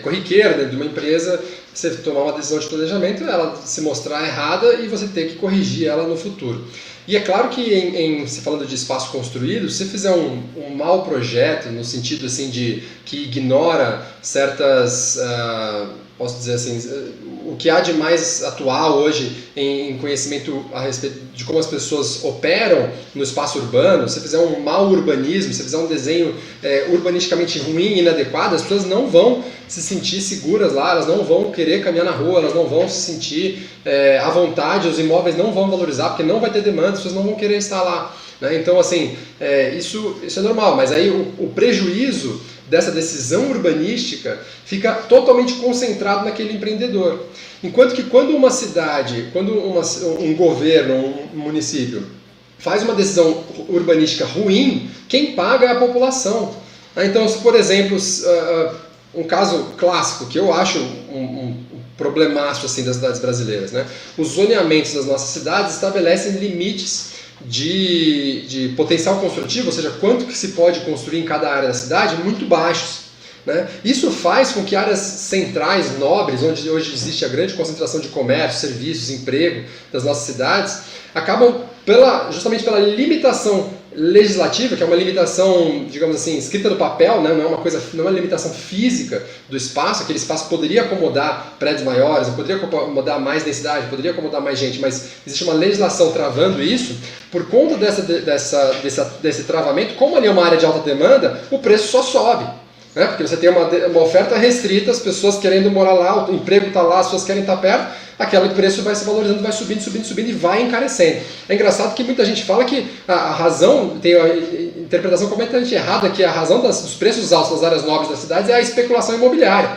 corriqueira dentro de uma empresa, você tomar uma decisão de planejamento, ela se mostrar errada e você ter que corrigir ela no futuro. E é claro que, se falando de espaço construído, se você fizer um mau projeto, no sentido assim que ignora certas posso dizer assim, o que há de mais atual hoje em conhecimento a respeito de como as pessoas operam no espaço urbano, se fizer um mau urbanismo, se fizer um desenho urbanisticamente ruim e inadequado, as pessoas não vão se sentir seguras lá, elas não vão querer caminhar na rua, elas não vão se sentir à vontade, os imóveis não vão valorizar, porque não vai ter demanda, as pessoas não vão querer estar lá. Né? Então, assim, isso é normal, mas aí o prejuízo dessa decisão urbanística fica totalmente concentrado naquele empreendedor. Enquanto que quando uma cidade, quando um governo, um município faz uma decisão urbanística ruim, quem paga é a população. Então, se, por exemplo, um caso clássico que eu acho um problemaço assim, das cidades brasileiras, né? Os zoneamentos das nossas cidades estabelecem limites de potencial construtivo, ou seja, quanto que se pode construir em cada área da cidade, muito baixos. Né? Isso faz com que áreas centrais, nobres, onde hoje existe a grande concentração de comércio, serviços, emprego das nossas cidades, acabam justamente pela limitação legislativa, que é uma limitação, digamos assim, escrita no papel, né? Não é uma limitação física do espaço. Aquele espaço poderia acomodar prédios maiores, poderia acomodar mais densidade, poderia acomodar mais gente, mas existe uma legislação travando isso. Por conta desse travamento, como ali é uma área de alta demanda, o preço só sobe. Né? Porque você tem uma oferta restrita, as pessoas querendo morar lá, o emprego está lá, as pessoas querem estar perto, aquele preço vai se valorizando, vai subindo, subindo, subindo e vai encarecendo. É engraçado que muita gente fala que a razão, tem a interpretação completamente errada, que a razão dos preços altos nas áreas nobres das cidades é a especulação imobiliária.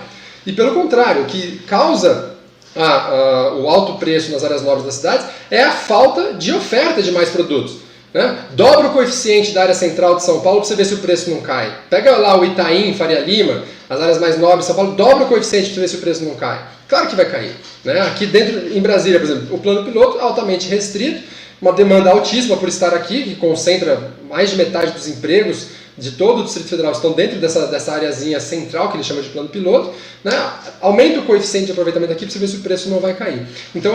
E pelo contrário, o que causa o alto preço nas áreas nobres das cidades é a falta de oferta de mais produtos. Né? Dobra o coeficiente da área central de São Paulo para você ver se o preço não cai. Pega lá o Itaim, Faria Lima, as áreas mais nobres de São Paulo, dobra o coeficiente para você ver se o preço não cai. Claro que vai cair. Né? Aqui dentro, em Brasília, por exemplo, o plano piloto altamente restrito, uma demanda altíssima por estar aqui, que concentra mais de metade dos empregos de todo o Distrito Federal estão dentro dessa areazinha central, que ele chama de plano piloto, né? Aumenta o coeficiente de aproveitamento aqui para você ver se o preço não vai cair. Então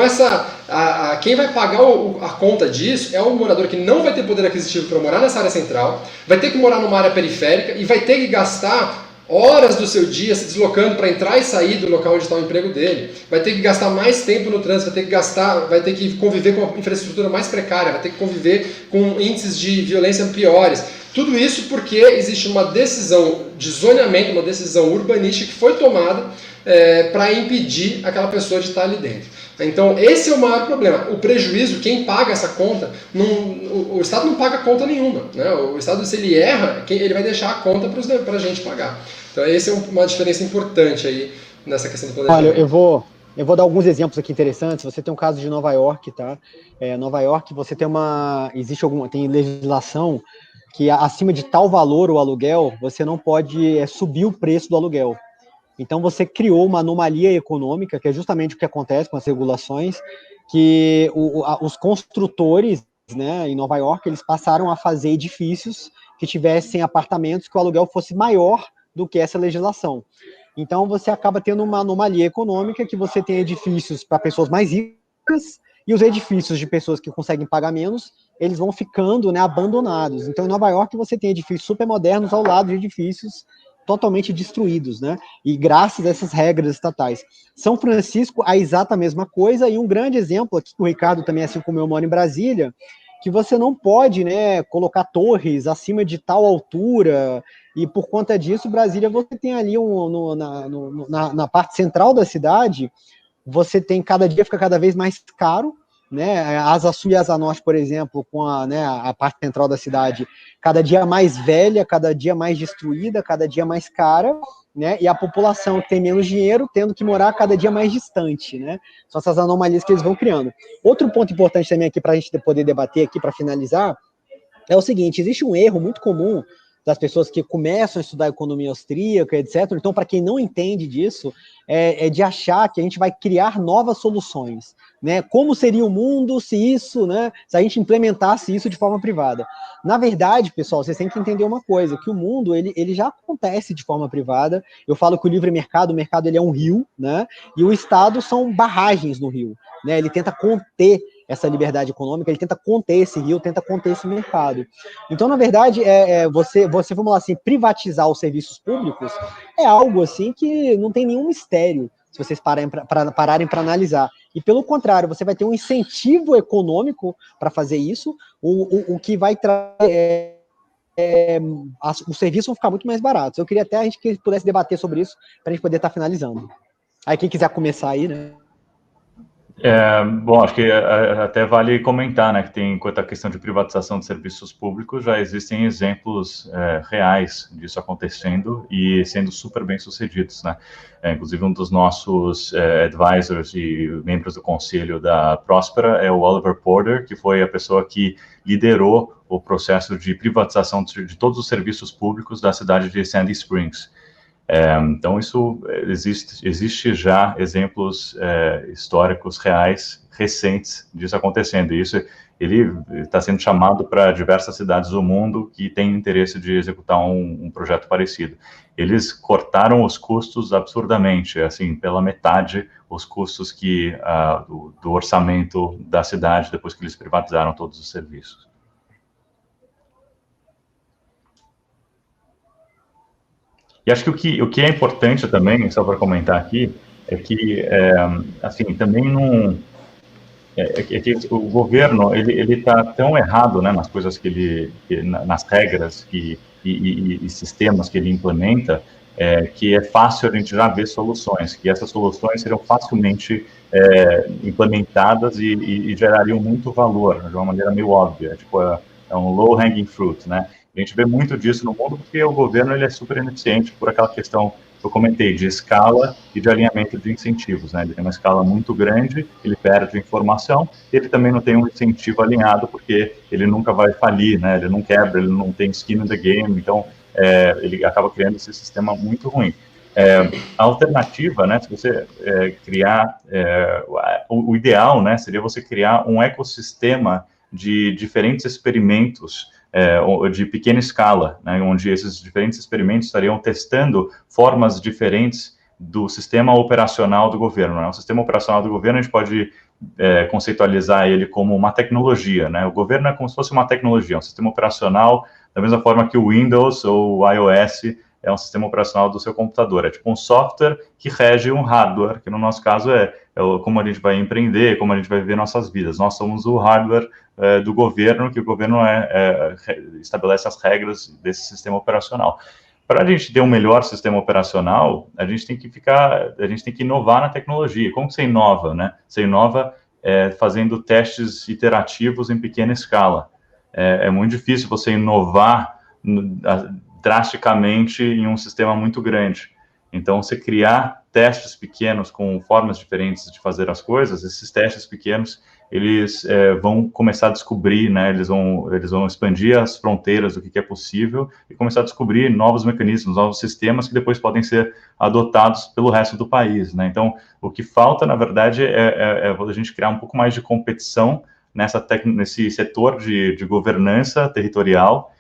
quem vai pagar a conta disso é o morador que não vai ter poder aquisitivo para morar nessa área central, vai ter que morar numa área periférica e vai ter que gastar horas do seu dia se deslocando para entrar e sair do local onde está o emprego dele, vai ter que gastar mais tempo no trânsito, vai ter que conviver com uma infraestrutura mais precária, vai ter que conviver com índices de violência piores. Tudo isso porque existe uma decisão de zoneamento, uma decisão urbanística que foi tomada para impedir aquela pessoa de estar ali dentro. Então esse é o maior problema. O prejuízo, quem paga essa conta, o Estado não paga conta nenhuma. Né? O Estado, se ele erra, ele vai deixar a conta para a gente pagar. Então essa é uma diferença importante aí nessa questão do planejamento. Olha, eu vou dar alguns exemplos aqui interessantes. Você tem um caso de Nova York, tá? Nova York, você tem tem legislação que acima de tal valor o aluguel, você não pode subir o preço do aluguel. Então você criou uma anomalia econômica, que é justamente o que acontece com as regulações, que os construtores, né, em Nova York, eles passaram a fazer edifícios que tivessem apartamentos que o aluguel fosse maior do que essa legislação. Então você acaba tendo uma anomalia econômica, que você tem edifícios para pessoas mais ricas, e os edifícios de pessoas que conseguem pagar menos, eles vão ficando, né, abandonados. Então, em Nova York, você tem edifícios super modernos ao lado de edifícios totalmente destruídos, né? E graças a essas regras estatais. São Francisco, a exata mesma coisa, e um grande exemplo aqui, que o Ricardo também, assim como eu, moro em Brasília, que você não pode, né, colocar torres acima de tal altura, e por conta disso, Brasília, você tem ali na parte central da cidade, você tem, cada dia fica cada vez mais caro, né? A Asa Sul e a Asa Norte, por exemplo, com a parte central da cidade, cada dia mais velha, cada dia mais destruída, cada dia mais cara, né? E a população que tem menos dinheiro tendo que morar cada dia mais distante, né? São essas anomalias que eles vão criando. Outro ponto importante também aqui para a gente poder debater aqui, para finalizar, é o seguinte: existe um erro muito comum das pessoas que começam a estudar economia austríaca, etc. Então, para quem não entende disso, é de achar que a gente vai criar novas soluções, né? Como seria o mundo se isso, né? Se a gente implementasse isso de forma privada. Na verdade, pessoal, vocês têm que entender uma coisa, que o mundo, ele já acontece de forma privada. Eu falo que o livre mercado, o mercado ele é um rio, né? E o Estado são barragens no rio, né? Ele tenta conter essa liberdade econômica, ele tenta conter esse rio, tenta conter esse mercado. Então, na verdade, você, vamos lá, assim, privatizar os serviços públicos é algo, assim, que não tem nenhum mistério, se vocês pararem para analisar. E pelo contrário, você vai ter um incentivo econômico para fazer isso, o que vai trazer os serviços vão ficar muito mais baratos. Eu queria até a gente que pudesse debater sobre isso para a gente poder estar finalizando. Aí quem quiser começar aí, né? Bom, acho que até vale comentar, né, que quanto à questão de privatização de serviços públicos, já existem exemplos reais disso acontecendo e sendo super bem sucedidos, né? Inclusive um dos nossos advisors e membros do conselho da Próspera é o Oliver Porter, que foi a pessoa que liderou o processo de privatização de todos os serviços públicos da cidade de Sandy Springs. Então, isso existe já exemplos históricos reais, recentes disso acontecendo. E isso, ele está sendo chamado para diversas cidades do mundo que têm interesse de executar um projeto parecido. Eles cortaram os custos absurdamente, assim, pela metade, os custos do orçamento da cidade depois que eles privatizaram todos os serviços. E acho que o que é importante também, só para comentar aqui, é que, assim, também não... que o governo, ele está tão errado, né, nas coisas nas regras e sistemas que ele implementa, que é fácil a gente já ver soluções, que essas soluções seriam facilmente implementadas e gerariam muito valor, de uma maneira meio óbvia, tipo, é um low-hanging fruit, né? A gente vê muito disso no mundo porque o governo ele é super ineficiente por aquela questão que eu comentei, de escala e de alinhamento de incentivos, né? Ele tem uma escala muito grande, ele perde informação, e ele também não tem um incentivo alinhado porque ele nunca vai falir, né? Ele não quebra, ele não tem skin in the game, então ele acaba criando esse sistema muito ruim. A alternativa, né, se você criar, o ideal, né, seria você criar um ecossistema de diferentes experimentos de pequena escala, né, onde esses diferentes experimentos estariam testando formas diferentes do sistema operacional do governo. Né? O sistema operacional do governo, a gente pode conceitualizar ele como uma tecnologia. Né? O governo é como se fosse uma tecnologia, um sistema operacional, da mesma forma que o Windows ou o iOS é um sistema operacional do seu computador. É tipo um software que rege um hardware, que no nosso caso é como a gente vai empreender, como a gente vai viver nossas vidas. Nós somos o hardware do governo, que o governo estabelece as regras desse sistema operacional. Para a gente ter um melhor sistema operacional, a gente tem que inovar na tecnologia. Como que você inova, né? Você inova fazendo testes iterativos em pequena escala. É muito difícil você inovar drasticamente em um sistema muito grande. Então, você criar testes pequenos com formas diferentes de fazer as coisas, esses testes pequenos, eles vão começar a descobrir, né, eles vão expandir as fronteiras do que é possível e começar a descobrir novos mecanismos, novos sistemas que depois podem ser adotados pelo resto do país, né? Então, o que falta, na verdade, é a gente criar um pouco mais de competição nesse setor de governança territorial.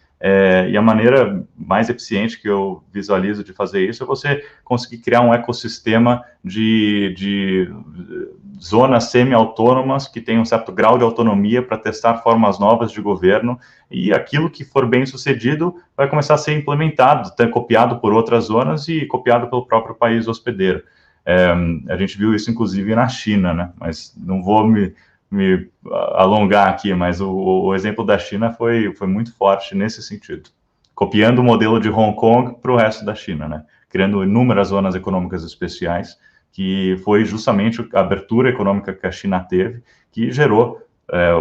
E a maneira mais eficiente que eu visualizo de fazer isso é você conseguir criar um ecossistema de zonas semi-autônomas que tem um certo grau de autonomia para testar formas novas de governo, e aquilo que for bem sucedido vai começar a ser implementado, copiado por outras zonas e copiado pelo próprio país hospedeiro. A gente viu isso, inclusive, na China, né? Mas não vou me alongar aqui, mas o exemplo da China foi muito forte nesse sentido, copiando o modelo de Hong Kong para o resto da China, né? Criando inúmeras zonas econômicas especiais, que foi justamente a abertura econômica que a China teve, que gerou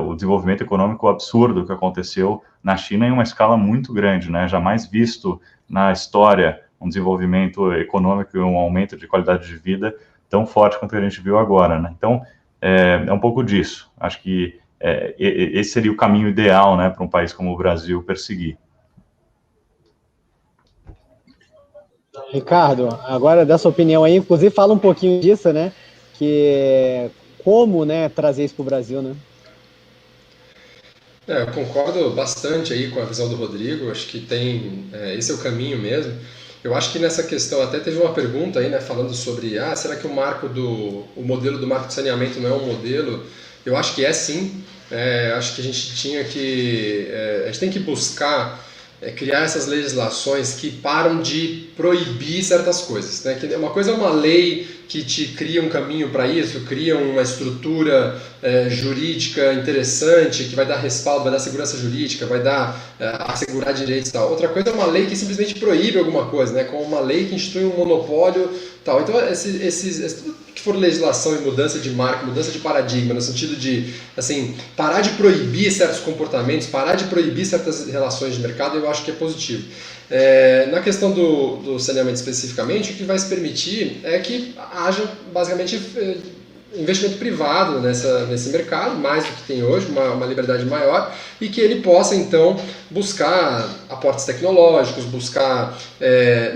o desenvolvimento econômico absurdo que aconteceu na China em uma escala muito grande, né? Jamais visto na história um desenvolvimento econômico e um aumento de qualidade de vida tão forte quanto a gente viu agora, né? Então, é um pouco disso. Acho que esse seria o caminho ideal, né, para um país como o Brasil perseguir. Ricardo, agora dá sua opinião aí, inclusive fala um pouquinho disso, né, que como, né, trazer isso para o Brasil, né? Eu concordo bastante aí com a visão do Rodrigo, acho que esse é o caminho mesmo. Eu acho que nessa questão, até teve uma pergunta aí, né, falando sobre, será que o modelo do marco de saneamento não é um modelo? Eu acho que é sim, acho que a gente tem que buscar criar essas legislações que param de proibir certas coisas, né? Que uma coisa é uma lei que te cria um caminho para isso, cria uma estrutura jurídica interessante, que vai dar respaldo, vai dar segurança jurídica, vai dar assegurar direitos e tal. Outra coisa é uma lei que simplesmente proíbe alguma coisa, né? Como uma lei que institui um monopólio tal. Então, tudo que for legislação e mudança de marca, mudança de paradigma, no sentido de assim, parar de proibir certos comportamentos, parar de proibir certas relações de mercado, eu acho que é positivo. Na questão do saneamento especificamente, o que vai se permitir é que haja basicamente investimento privado nesse mercado, mais do que tem hoje, uma liberdade maior, e que ele possa então buscar aportes tecnológicos, buscar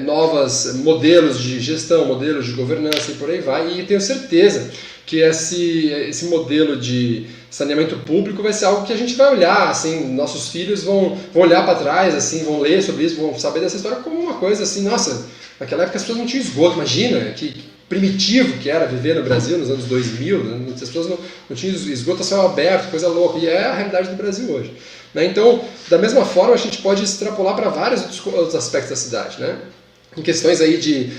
novos modelos de gestão, modelos de governança e por aí vai, e tenho certeza que esse modelo de saneamento público vai ser algo que a gente vai olhar, assim, nossos filhos vão olhar para trás, assim, vão ler sobre isso, vão saber dessa história como uma coisa assim, nossa, naquela época as pessoas não tinham esgoto, imagina que primitivo que era viver no Brasil nos anos 2000, né? As pessoas não tinham esgoto a céu aberto, coisa louca, e é a realidade do Brasil hoje. Né? Então, da mesma forma, a gente pode extrapolar para vários outros aspectos da cidade, né? Em questões aí de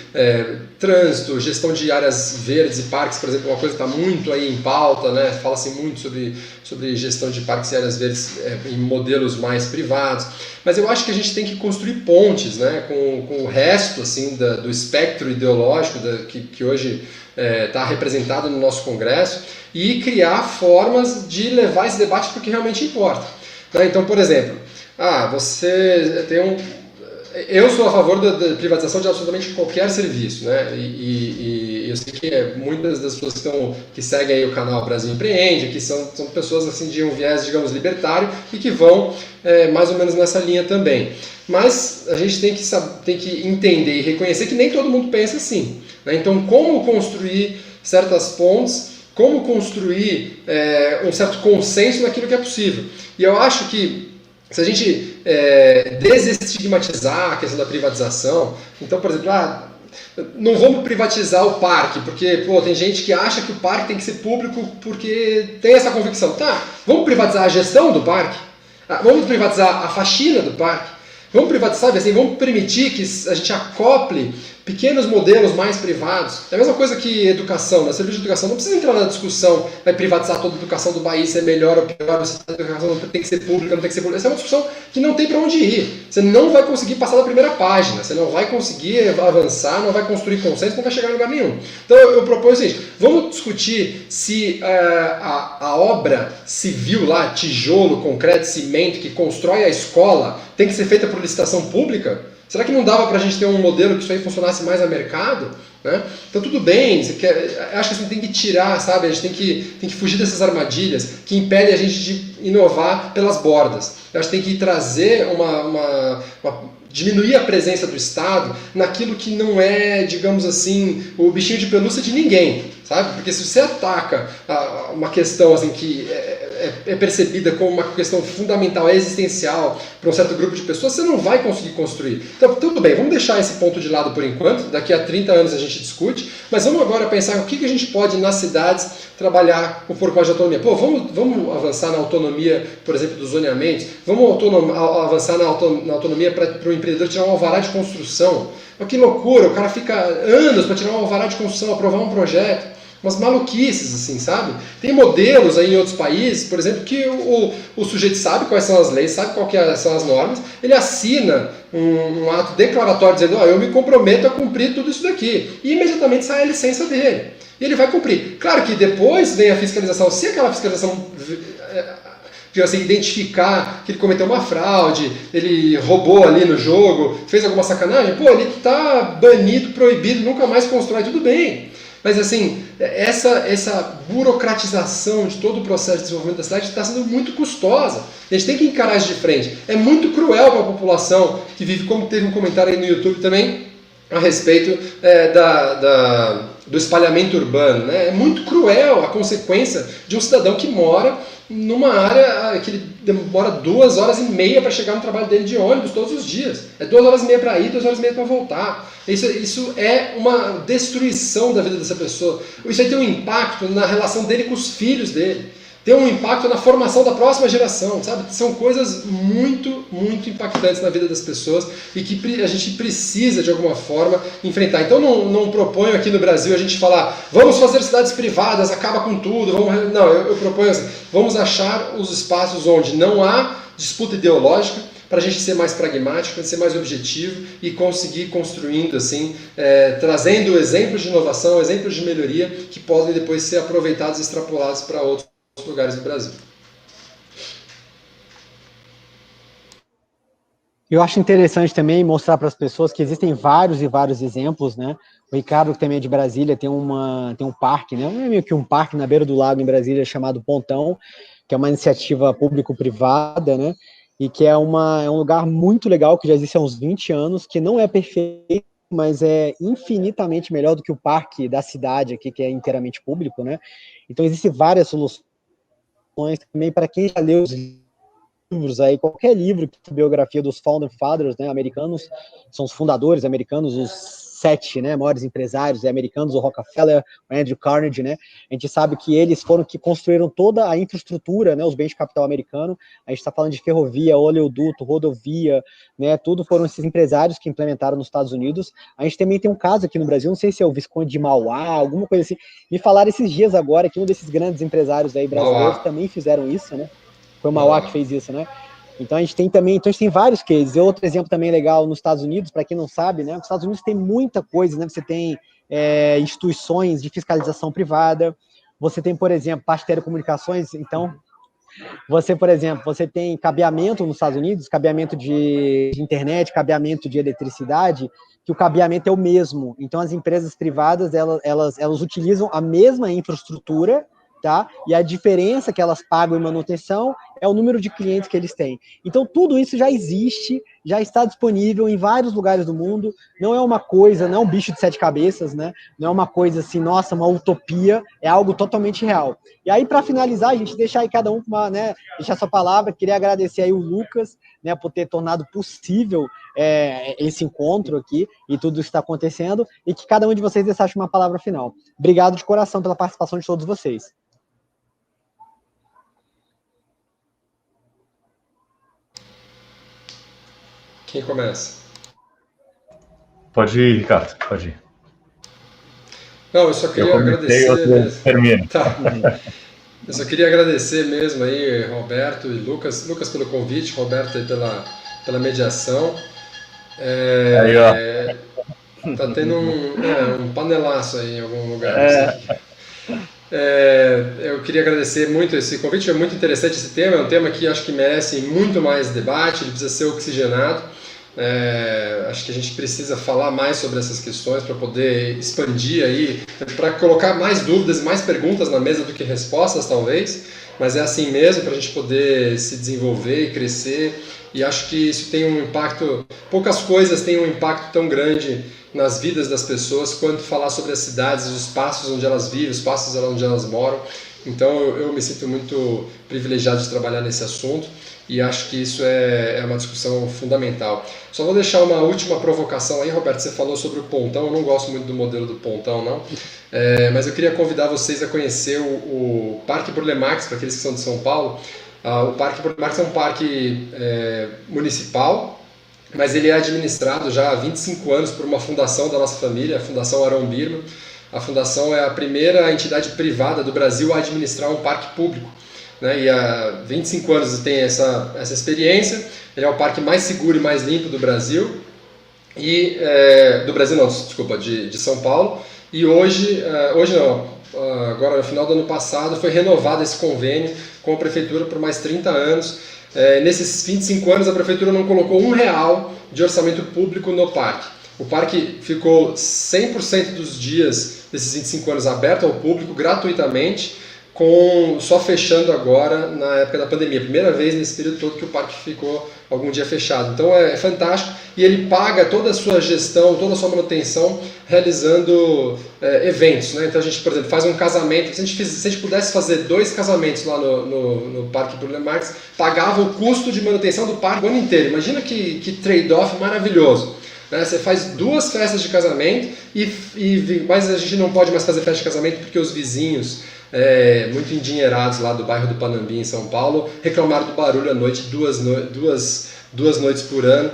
trânsito, gestão de áreas verdes e parques, por exemplo, uma coisa que está muito aí em pauta, né? Fala-se muito sobre gestão de parques e áreas verdes em modelos mais privados, mas eu acho que a gente tem que construir pontes, né? com o resto assim, do espectro ideológico que hoje está representado no nosso Congresso e criar formas de levar esse debate para o que realmente importa. Né? Então, por exemplo, você tem eu sou a favor da privatização de absolutamente qualquer serviço, né? E eu sei que muitas das pessoas que seguem aí o canal Brasil Empreende, que são pessoas assim de um viés, digamos, libertário e que vão mais ou menos nessa linha também. Mas a gente tem que entender e reconhecer que nem todo mundo pensa assim, né? Então, como construir certas pontes, como construir um certo consenso naquilo que é possível. E eu acho que se a gente desestigmatizar a questão da privatização, então, por exemplo, não vamos privatizar o parque, porque tem gente que acha que o parque tem que ser público porque tem essa convicção. Tá, vamos privatizar a gestão do parque? Vamos privatizar a faxina do parque? Vamos privatizar, sabe, assim, vamos permitir que a gente acople pequenos modelos mais privados. É a mesma coisa que educação, né? Serviço de educação. Não precisa entrar na discussão, vai privatizar toda a educação do país, se é melhor ou pior, se a educação tem que ser pública, não tem que ser pública. Essa é uma discussão que não tem para onde ir. Você não vai conseguir passar da primeira página, você não vai conseguir avançar, não vai construir consenso, não vai chegar em lugar nenhum. Então eu proponho o seguinte, vamos discutir se a obra civil lá, tijolo, concreto, cimento, que constrói a escola, tem que ser feita por licitação pública? Será que não dava para a gente ter um modelo que isso aí funcionasse mais a mercado? Né? Então tudo bem, acho que a gente tem que tirar, sabe? A gente tem que fugir dessas armadilhas que impedem a gente de inovar pelas bordas. Eu acho que tem que trazer diminuir a presença do Estado naquilo que não é, digamos assim, o bichinho de pelúcia de ninguém, sabe? Porque se você ataca uma questão assim que é percebida como uma questão fundamental, existencial para um certo grupo de pessoas, você não vai conseguir construir. Então, tudo bem, vamos deixar esse ponto de lado por enquanto, daqui a 30 anos a gente discute, mas vamos agora pensar o que a gente pode nas cidades trabalhar com um pouco mais de autonomia. Vamos avançar na autonomia, por exemplo, dos zoneamentos, vamos avançar na autonomia para o empreendedor tirar um alvará de construção. Mas que loucura, o cara fica anos para tirar um alvará de construção, aprovar um projeto. Umas maluquices, assim, sabe? Tem modelos aí em outros países, por exemplo, que o sujeito sabe quais são as leis, sabe quais são as normas, ele assina um ato declaratório dizendo, eu me comprometo a cumprir tudo isso daqui. E imediatamente sai a licença dele. E ele vai cumprir. Claro que depois vem a fiscalização. Se aquela fiscalização assim, identificar que ele cometeu uma fraude, ele roubou ali no jogo, fez alguma sacanagem, ele está banido, proibido, nunca mais constrói, tudo bem. Mas assim, essa burocratização de todo o processo de desenvolvimento da cidade está sendo muito custosa. A gente tem que encarar isso de frente. É muito cruel para a população que vive, como teve um comentário aí no YouTube também, a respeito do espalhamento urbano. Né? É muito cruel a consequência de um cidadão que mora numa área que ele demora 2h30 para chegar no trabalho dele de ônibus todos os dias. É 2h30 para ir, 2h30 para voltar. Isso é uma destruição da vida dessa pessoa. Isso aí tem um impacto na relação dele com os filhos dele. ter um impacto na formação da próxima geração, sabe? São coisas muito, muito impactantes na vida das pessoas e que a gente precisa, de alguma forma, enfrentar. Então não proponho aqui no Brasil a gente falar, vamos fazer cidades privadas, acaba com tudo, não, eu proponho assim, vamos achar os espaços onde não há disputa ideológica, para a gente ser mais pragmático, ser mais objetivo e conseguir construindo, assim, trazendo exemplos de inovação, exemplos de melhoria que podem depois ser aproveitados e extrapolados para outros lugares do Brasil. Eu acho interessante também mostrar para as pessoas que existem vários e vários exemplos, né? O Ricardo, que também é de Brasília, tem um parque, né? Não é meio que um parque na beira do lago em Brasília chamado Pontão, que é uma iniciativa público-privada, né? E que é um lugar muito legal, que já existe há uns 20 anos, que não é perfeito, mas é infinitamente melhor do que o parque da cidade aqui, que é inteiramente público, né? Então, existem várias soluções também para quem já leu os livros aí, qualquer livro que biografia dos Founding Fathers, né, americanos, são os fundadores americanos, os 7, né, maiores empresários americanos, o Rockefeller, o Andrew Carnegie, né, a gente sabe que eles foram que construíram toda a infraestrutura, né, os bens de capital americano, a gente está falando de ferrovia, oleoduto, rodovia, né, tudo foram esses empresários que implementaram nos Estados Unidos. A gente também tem um caso aqui no Brasil, não sei se é o Visconde de Mauá, alguma coisa assim, me falaram esses dias agora que um desses grandes empresários aí brasileiros também fizeram isso, né, foi o Mauá que fez isso, né? Então a gente tem também, então a gente tem vários cases. E outro exemplo também legal nos Estados Unidos, para quem não sabe, né? Os Estados Unidos tem muita coisa, né? Você tem instituições de fiscalização privada, você tem, por exemplo, parte de telecomunicações, então você, por exemplo, você tem cabeamento nos Estados Unidos, cabeamento de internet, cabeamento de eletricidade, que o cabeamento é o mesmo. Então as empresas privadas, elas utilizam a mesma infraestrutura, tá? E a diferença que elas pagam em manutenção é o número de clientes que eles têm. Então, tudo isso já existe, já está disponível em vários lugares do mundo, não é uma coisa, não é um bicho de 7 cabeças, né? Não é uma coisa assim, nossa, uma utopia, é algo totalmente real. E aí, para finalizar, a gente deixar aí cada um, né, deixar sua palavra, queria agradecer aí o Lucas, né, por ter tornado possível esse encontro aqui e tudo isso está acontecendo, e que cada um de vocês deixasse uma palavra final. Obrigado de coração pela participação de todos vocês. Quem começa? Pode ir, Ricardo, pode ir. Não, eu só queria agradecer mesmo. Termino. Tá. Eu só queria agradecer mesmo aí, Roberto e Lucas pelo convite, Roberto aí pela mediação. Aí, ó. Tá tendo um panelaço aí em algum lugar. Eu queria agradecer muito esse convite, foi muito interessante esse tema, é um tema que acho que merece muito mais debate, ele precisa ser oxigenado. Acho que a gente precisa falar mais sobre essas questões para poder expandir aí, para colocar mais dúvidas e mais perguntas na mesa do que respostas, talvez, mas é assim mesmo, para a gente poder se desenvolver e crescer, e acho que isso tem um impacto, poucas coisas têm um impacto tão grande nas vidas das pessoas quanto falar sobre as cidades, os espaços onde elas vivem, os espaços onde elas moram. Então eu me sinto muito privilegiado de trabalhar nesse assunto e acho que isso é uma discussão fundamental. Só vou deixar uma última provocação aí, Roberto, você falou sobre o Pontão, eu não gosto muito do modelo do Pontão, não, mas eu queria convidar vocês a conhecer o Parque Burle Marx, para aqueles que são de São Paulo. O Parque Burle Marx é um parque municipal, mas ele é administrado já há 25 anos por uma fundação da nossa família, a Fundação Arão Birman. A fundação é a primeira entidade privada do Brasil a administrar um parque público, né? E há 25 anos tem essa experiência. Ele é o parque mais seguro e mais limpo do Brasil, de São Paulo. E agora no final do ano passado foi renovado esse convênio com a prefeitura por mais 30 anos. Nesses 25 anos a prefeitura não colocou R$1 de orçamento público no parque. O parque ficou 100% dos dias desses 25 anos aberto ao público gratuitamente, só fechando agora na época da pandemia. Primeira vez nesse período todo que o parque ficou algum dia fechado. Então é fantástico e ele paga toda a sua gestão, toda a sua manutenção realizando eventos, né? Então a gente, por exemplo, faz um casamento. Se a gente pudesse fazer 2 casamentos lá no Parque Burle Marx, pagava o custo de manutenção do parque o ano inteiro. Imagina que trade-off maravilhoso. Né? Você faz 2 festas de casamento, mas a gente não pode mais fazer festa de casamento porque os vizinhos, muito endinheirados lá do bairro do Panambi, em São Paulo, reclamaram do barulho à noite duas noites por ano,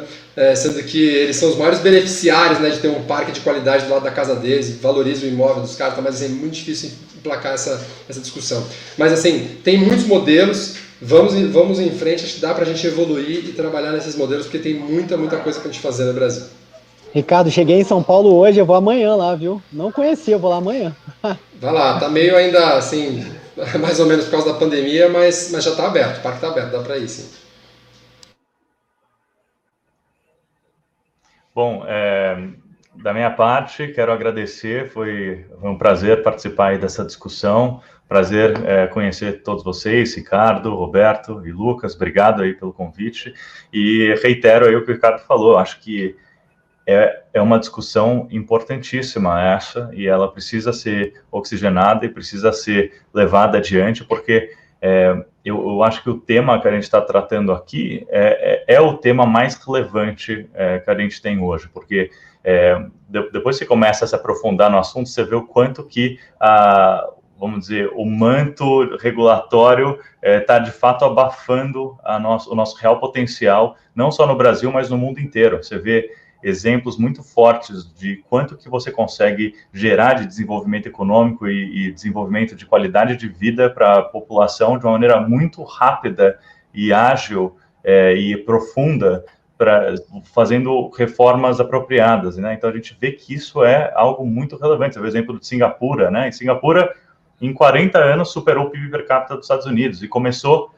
sendo que eles são os maiores beneficiários, né, de ter um parque de qualidade do lado da casa deles, valorizam o imóvel dos caras, mas assim, é muito difícil emplacar essa discussão. Mas assim, tem muitos modelos, vamos em frente, acho que dá pra gente evoluir e trabalhar nesses modelos, porque tem muita coisa pra gente fazer no Brasil. Ricardo, cheguei em São Paulo hoje, eu vou amanhã lá, viu? Não conhecia, eu vou lá amanhã. Vai lá, tá meio ainda assim, mais ou menos por causa da pandemia, mas já tá aberto, o parque tá aberto, dá pra ir sim. Bom, da minha parte, quero agradecer, foi um prazer participar aí dessa discussão, prazer conhecer todos vocês, Ricardo, Roberto e Lucas, obrigado aí pelo convite, e reitero aí o que o Ricardo falou, acho que é uma discussão importantíssima essa, e ela precisa ser oxigenada e precisa ser levada adiante, porque eu acho que o tema que a gente está tratando aqui é o tema mais relevante que a gente tem hoje, porque depois que você começa a se aprofundar no assunto, você vê o quanto que vamos dizer, o manto regulatório está, de fato, abafando o nosso real potencial, não só no Brasil, mas no mundo inteiro. Você vê exemplos muito fortes de quanto que você consegue gerar de desenvolvimento econômico e desenvolvimento de qualidade de vida para a população de uma maneira muito rápida e ágil e profunda, fazendo reformas apropriadas, né? Então a gente vê que isso é algo muito relevante. Você vê o exemplo de Singapura, né? Em Singapura, em 40 anos, superou o PIB per capita dos Estados Unidos e começou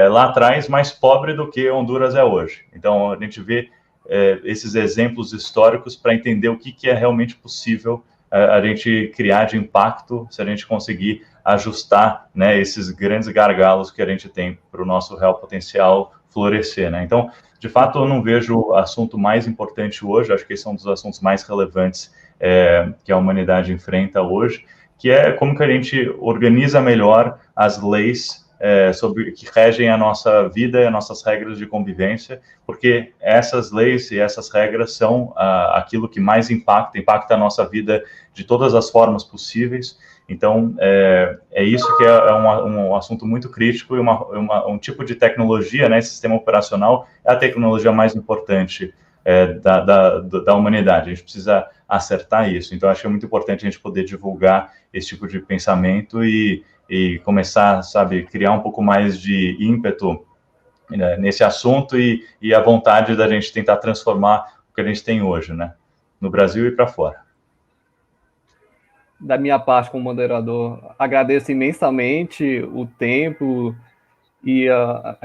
lá atrás mais pobre do que Honduras é hoje. Então a gente vê esses exemplos históricos para entender o que é realmente possível a gente criar de impacto se a gente conseguir ajustar, né, esses grandes gargalos que a gente tem para o nosso real potencial florescer, né? Então, de fato, eu não vejo assunto mais importante hoje, acho que esse é um dos assuntos mais relevantes que a humanidade enfrenta hoje, que é como que a gente organiza melhor as leis que regem a nossa vida e as nossas regras de convivência, porque essas leis e essas regras são aquilo que mais impacta a nossa vida de todas as formas possíveis. Então, é isso que é um assunto muito crítico e um tipo de tecnologia, né, sistema operacional, é a tecnologia mais importante da humanidade. A gente precisa acertar isso. Então, acho que é muito importante a gente poder divulgar esse tipo de pensamento e começar, sabe, criar um pouco mais de ímpeto nesse assunto e a vontade da gente tentar transformar o que a gente tem hoje, né, no Brasil e para fora. Da minha parte, como moderador, agradeço imensamente o tempo e a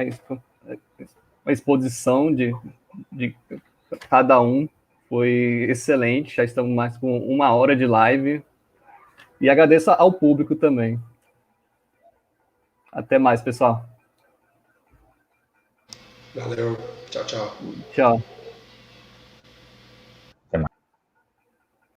exposição de cada um. Foi excelente, já estamos mais com 1 hora de live. E agradeço ao público também. Até mais, pessoal. Valeu. Tchau, tchau. Tchau.